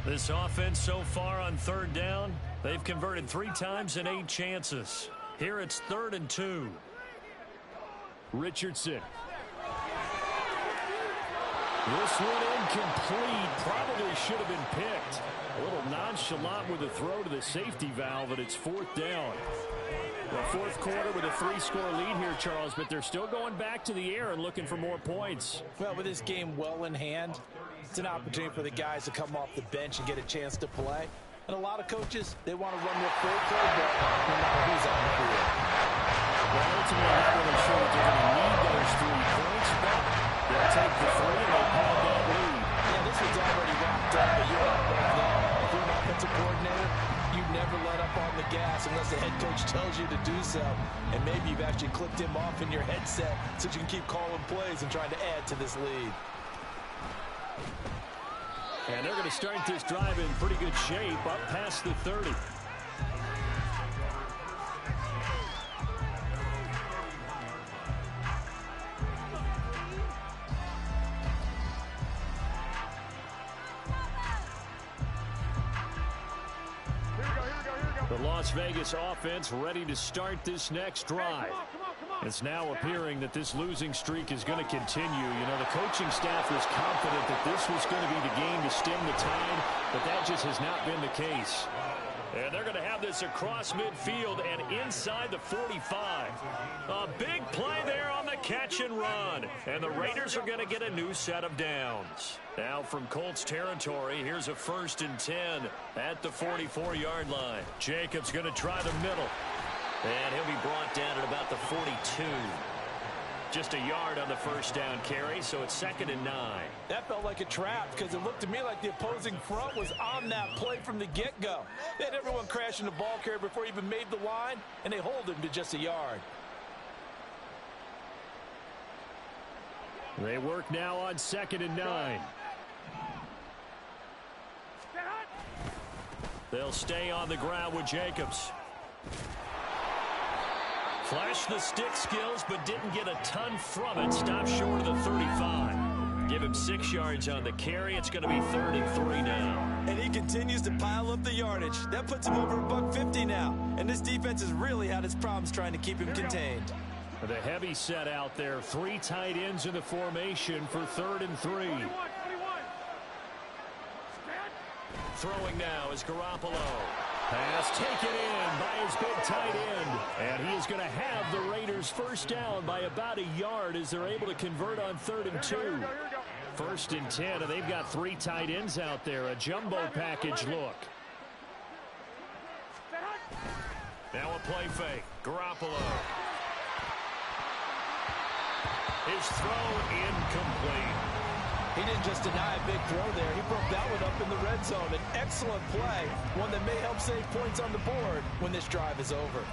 This offense so far on 3rd down, they've converted 3 times in 8 chances. Here it's 3rd and 2. Richardson. This one incomplete. Probably should have been picked. A little nonchalant with the throw to the safety valve, and it's 4th down. The 4th quarter with a 3-score lead here, Charles, but they're still going back to the air and looking for more points. Well, with this game well in hand, it's an opportunity for the guys to come off the bench and get a chance to play. And a lot of coaches, they want to run their full playbook no matter who's on the field. Well, ultimately, I'm not really sure that they're going to need those 3 points, but they'll take the 3 and they'll pad that lead. Yeah, this one's already wrapped up, but you're not one of them. If you're an offensive coordinator, you never let up on the gas unless the head coach tells you to do so. And maybe you've actually clicked him off in your headset so you can keep calling plays and trying to add to this lead. And they're going to start this drive in pretty good shape up past the 30. The Las Vegas offense ready to start this next drive. It's now appearing that this losing streak is going to continue. You know, the coaching staff was confident that this was going to be the game to stem the tide, but that just has not been the case. And they're going to have this across midfield and inside the 45. A big play there on the catch and run. And the Raiders are going to get a new set of downs. Now from Colts territory, here's a 1st and 10 at the 44-yard line. Jacobs going to try the middle. And he'll be brought down at about the 42. Just a yard on the first down carry, so it's 2nd and 9. That felt like a trap because it looked to me like the opposing front was on that play from the get-go. They had everyone crashing the ball carrier before he even made the line, and they hold him to just a yard. They work now on 2nd and 9. They'll stay on the ground with Jacobs. Flashed the stick skills, but didn't get a ton from it. Stopped short of the 35. Give him 6 yards on the carry. It's going to be 3rd and 3 now. And he continues to pile up the yardage. That puts him over $150 now. And this defense has really had its problems trying to keep him contained. The heavy set out there. 3 tight ends in the formation for 3rd and 3. Throwing now is Garoppolo. Pass taken in by his big tight end. And he is going to have the Raiders first down by about a yard as they're able to convert on 3rd and 2. 1st and 10, and they've got 3 tight ends out there. A jumbo package look. Now a play fake. Garoppolo. His throw incomplete. He didn't just deny a big throw there. He broke that one up in the red zone. An excellent play, one that may help save points on the board when this drive is over.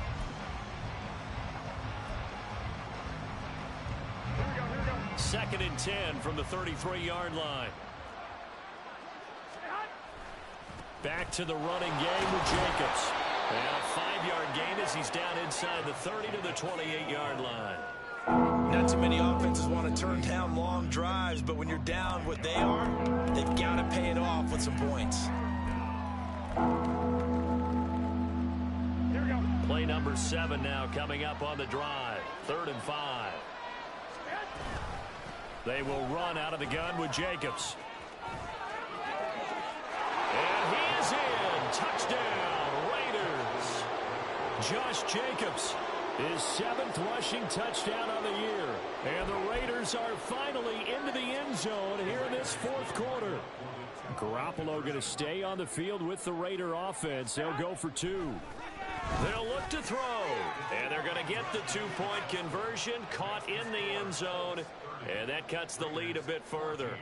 Second and 10 from the 33-yard line. Back to the running game with Jacobs. And a 5-yard gain as he's down inside the 30 to the 28-yard line. Not too many offenses want to turn down long drives, but when you're down what they are, they've got to pay it off with some points. Play number 7 now coming up on the drive. 3rd and 5. They will run out of the gun with Jacobs. And he is in. Touchdown, Raiders. Josh Jacobs. His 7th rushing touchdown on the year. And the Raiders are finally into the end zone here in this 4th quarter. Garoppolo going to stay on the field with the Raider offense. They'll go for 2. They'll look to throw. And they're going to get the 2-point conversion. Caught in the end zone. And that cuts the lead a bit further.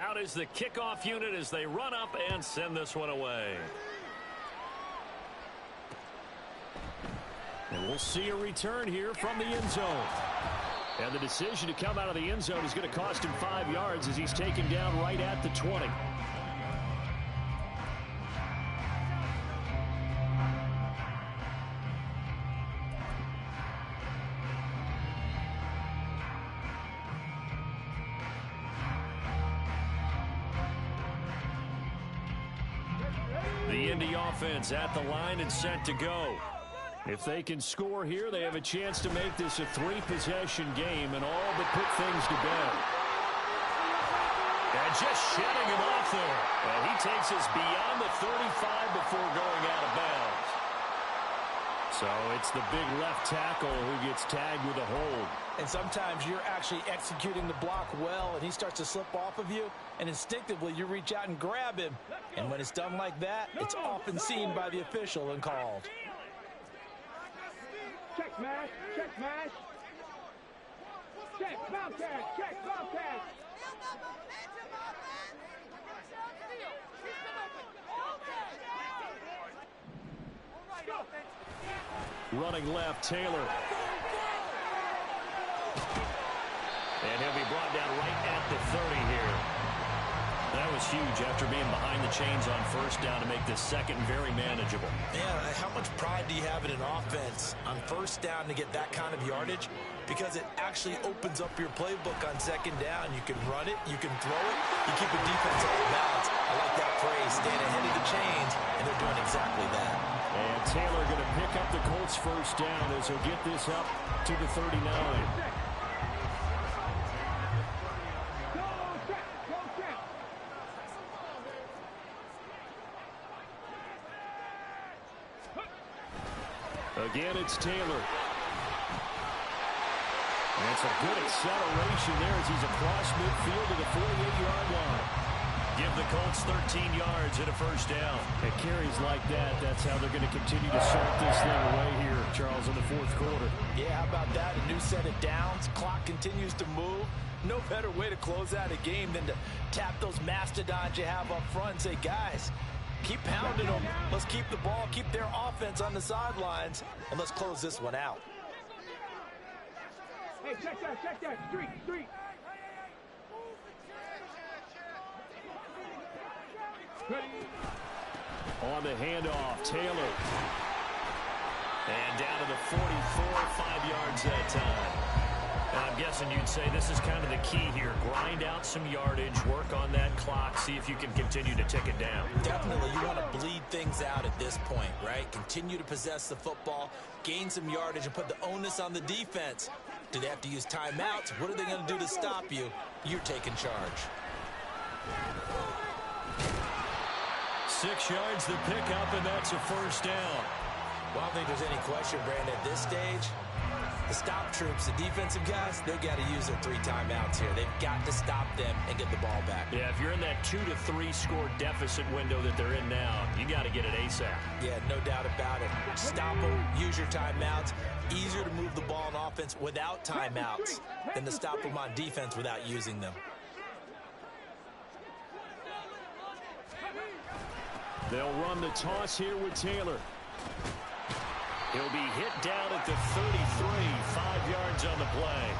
Out is the kickoff unit as they run up and send this one away. And we'll see a return here from the end zone. And the decision to come out of the end zone is going to cost him 5 yards as he's taken down right at the 20. The Indy offense at the line and set to go. If they can score here, they have a chance to make this a 3-possession game and all but put things to bed. And just shedding him off there. And he takes us beyond the 35 before going out of bounds. So it's the big left tackle who gets tagged with a hold. And sometimes you're actually executing the block well, and he starts to slip off of you, and instinctively you reach out and grab him. And when it's done like that, it's often seen by the official and called. Check smash, check smash. Check, bounce tag, check, bounce tag. Running left, Taylor. And he'll be brought down right at the 30 here. That was huge after being behind the chains on first down to make this second very manageable. Man, how much pride do you have in an offense on first down to get that kind of yardage? Because it actually opens up your playbook on second down. You can run it, you can throw it, you keep a defense off balance. I like that phrase, staying ahead of the chains, and they're doing exactly that. And Taylor going to pick up the Colts first down as he'll get this up to the 39. Again, it's Taylor. And it's a good acceleration there as he's across midfield to the 48-yard line. Give the Colts 13 yards and a first down. At carries like that, that's how they're going to continue to salt this thing away here, Charles, in the fourth quarter. Yeah, how about that? A new set of downs. Clock continues to move. No better way to close out a game than to tap those mastodons you have up front and say, guys, keep pounding them. Let's keep the ball, keep their offense on the sidelines, and let's close this one out. Hey, check that. Street. On the handoff, Taylor. And down to the 44, 5 yards that time. And I'm guessing you'd say this is kind of the key here. Grind out some yardage, work on that clock, see if you can continue to tick it down. Definitely, you want to bleed things out at this point, right? Continue to possess the football, gain some yardage, and put the onus on the defense. Do they have to use timeouts? What are they going to do to stop you? You're taking charge. 6 yards the pickup, and that's a first down. Well, I don't think there's any question, Brandon, at this stage. The stop troops, the defensive guys, they've got to use their 3 timeouts here. They've got to stop them and get the ball back. Yeah, if you're in that 2 to 3 score deficit window that they're in now, you got to get it ASAP. Yeah, no doubt about it. Stop them, use your timeouts. Easier to move the ball on offense without timeouts than to stop them on defense without using them. They'll run the toss here with Taylor. He'll be hit down at the 33, 5 yards on the play.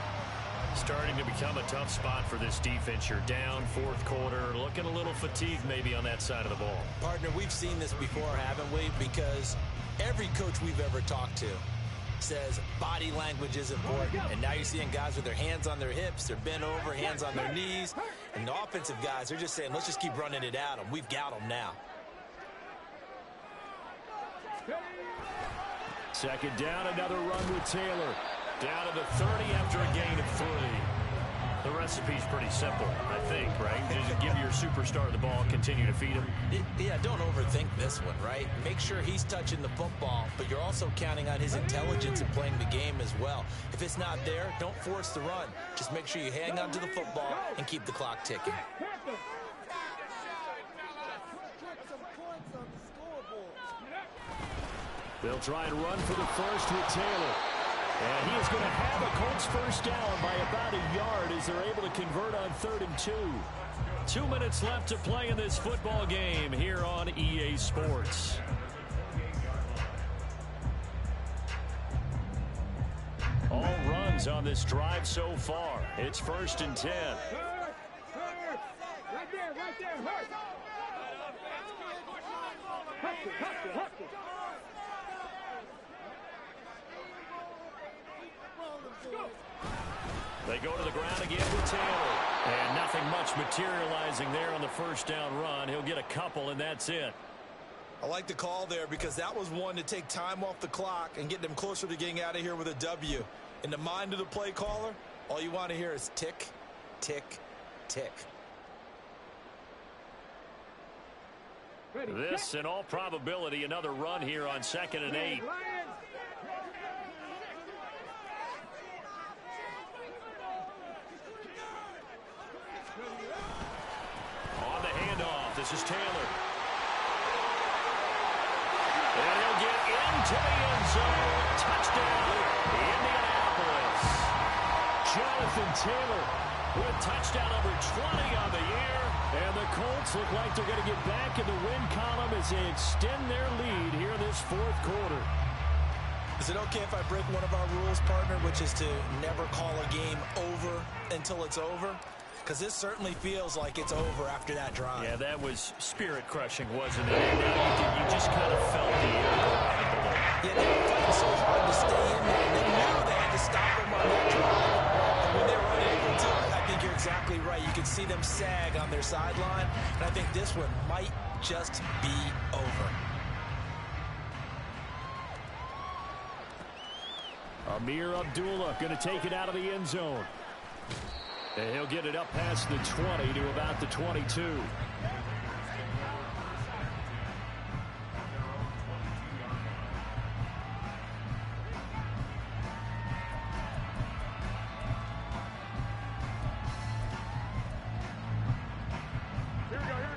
Starting to become a tough spot for this defense. You're down, fourth quarter, looking a little fatigued maybe on that side of the ball. Partner, we've seen this before, haven't we? Because every coach we've ever talked to says body language is important. And now you're seeing guys with their hands on their hips, they're bent over, hands on their knees. And the offensive guys, they're just saying, let's just keep running it at them. We've got them now. Second down, another run with Taylor. Down to the 30 after a gain of 3. The recipe's pretty simple, I think, right? Just give your superstar the ball, continue to feed him. Yeah, don't overthink this one, right? Make sure he's touching the football, but you're also counting on his intelligence in playing the game as well. If it's not there, don't force the run. Just make sure you hang on to the football and keep the clock ticking. They'll try and run for the first with Taylor. And he is going to have a Colts first down by about a yard as they're able to convert on 3rd and 2. 2 minutes left to play in this football game here on EA Sports. All runs on this drive so far. It's 1st and 10. Right there, hurt. Hustle. They go to the ground again with Taylor. And nothing much materializing there on the first down run. He'll get a couple, and that's it. I like the call there because that was one to take time off the clock and get them closer to getting out of here with a W. In the mind of the play caller, all you want to hear is tick, tick, tick. This, in all probability, another run here on 2nd and 8. On the handoff, this is Taylor. And he'll get into the end zone. Touchdown, Indianapolis. Jonathan Taylor with a touchdown number 20 on the year. And the Colts look like they're going to get back in the win column as they extend their lead here in this fourth quarter. Is it okay if I break one of our rules, partner, which is to never call a game over until it's over? Because this certainly feels like it's over after that drive. Yeah, that was spirit-crushing, wasn't it? You just kind of felt the air go out a little. Yeah, they were fighting so hard to stay in there. They knew they had to stop them on that drive. And when they were unable to, I think you're exactly right. You could see them sag on their sideline. And I think this one might just be over. Amir Abdullah going to take it out of the end zone. And he'll get it up past the 20 to about the 22.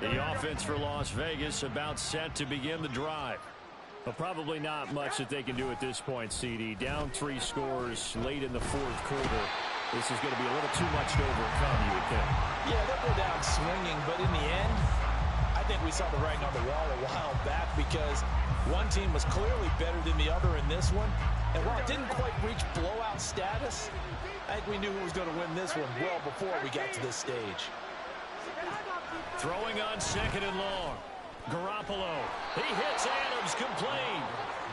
The offense for Las Vegas about set to begin the drive. But probably not much that they can do at this point, CD. Down 3 scores late in the fourth quarter. This is going to be a little too much to overcome, you would think. Yeah, they'll go down swinging, but in the end, I think we saw the writing on the wall a while back because one team was clearly better than the other in this one. And while it didn't quite reach blowout status, I think we knew who was going to win this one well before we got to this stage. Throwing on second and long. Garoppolo. He hits Adams complete.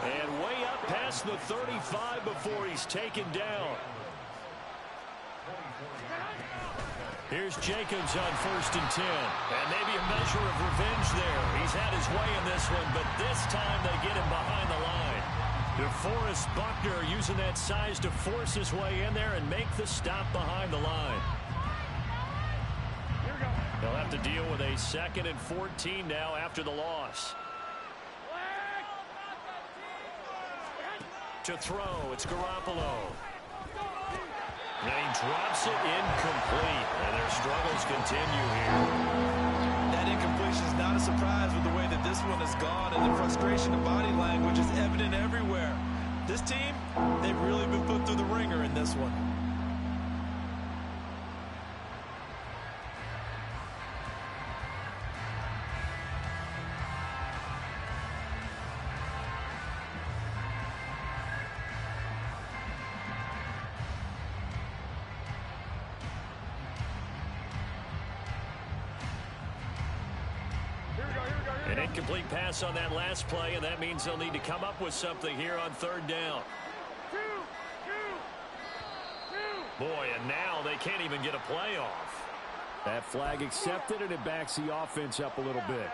And way up past the 35 before he's taken down. Here's Jacobs on 1st and 10. And maybe a measure of revenge there. He's had his way in this one, but this time they get him behind the line. DeForest Buckner using that size to force his way in there and make the stop behind the line. They'll have to deal with a 2nd and 14 now after the loss. To throw, it's Garoppolo. And he drops it incomplete. And their struggles continue here. That incompletion is not a surprise with the way that this one has gone, and the frustration of body language is evident everywhere. This team, they've really been put through the ringer in this one. An incomplete pass on that last play, and that means they'll need to come up with something here on 3rd down. Boy, and now they can't even get a play off. That flag accepted, and it backs the offense up a little bit.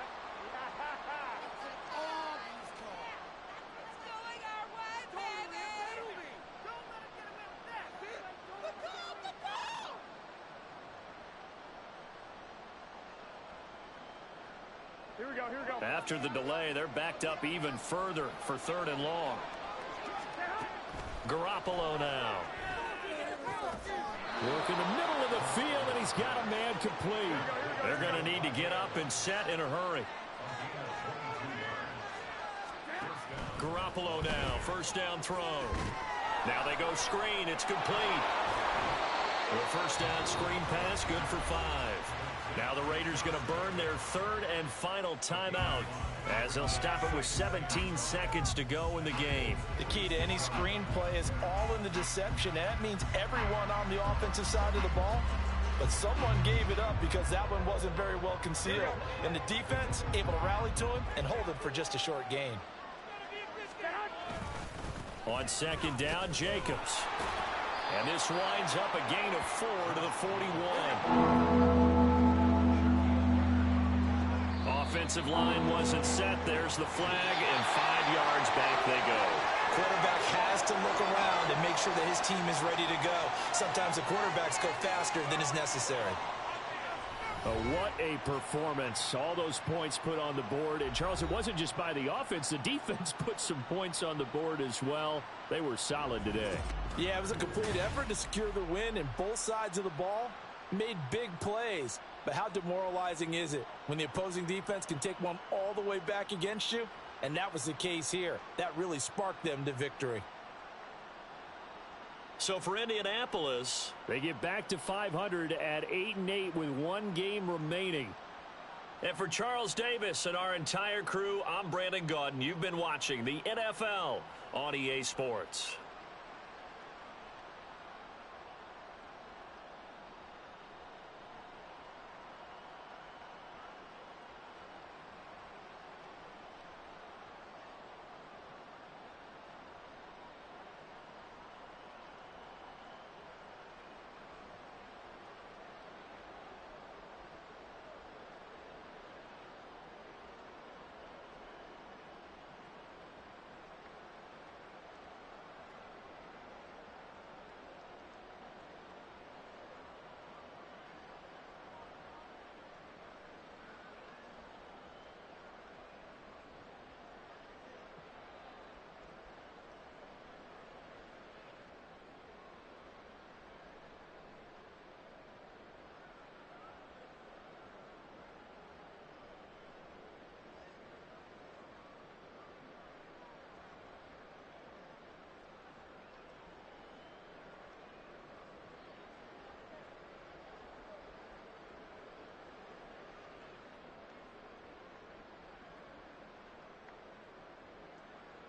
After the delay, they're backed up even further for 3rd and long. Garoppolo now. Work in the middle of the field, and he's got a man complete. They're going to need to get up and set in a hurry. Garoppolo now, 1st down throw. Now they go screen, it's complete. The 1st down screen pass, good for 5. Now the Raiders going to burn their 3rd and final timeout as they'll stop it with 17 seconds to go in the game. The key to any screen play is all in the deception. That means everyone on the offensive side of the ball. But someone gave it up because that one wasn't very well concealed. And the defense able to rally to him and hold him for just a short gain. On 2nd down, Jacobs. And this winds up a gain of 4 to the 41. Offensive line wasn't set. There's the flag, and 5 yards back they go. Quarterback has to look around and make sure that his team is ready to go. Sometimes the quarterbacks go faster than is necessary. What a performance. All those points put on the board. And, Charles, it wasn't just by the offense. The defense put some points on the board as well. They were solid today. Yeah, it was a complete effort to secure the win, and both sides of the ball made big plays. But how demoralizing is it when the opposing defense can take one all the way back against you? And that was the case here. That really sparked them to victory. So for Indianapolis, they get back to 500 at 8-8 with 1 game remaining. And for Charles Davis and our entire crew, I'm Brandon Gaudin. You've been watching the NFL on EA Sports.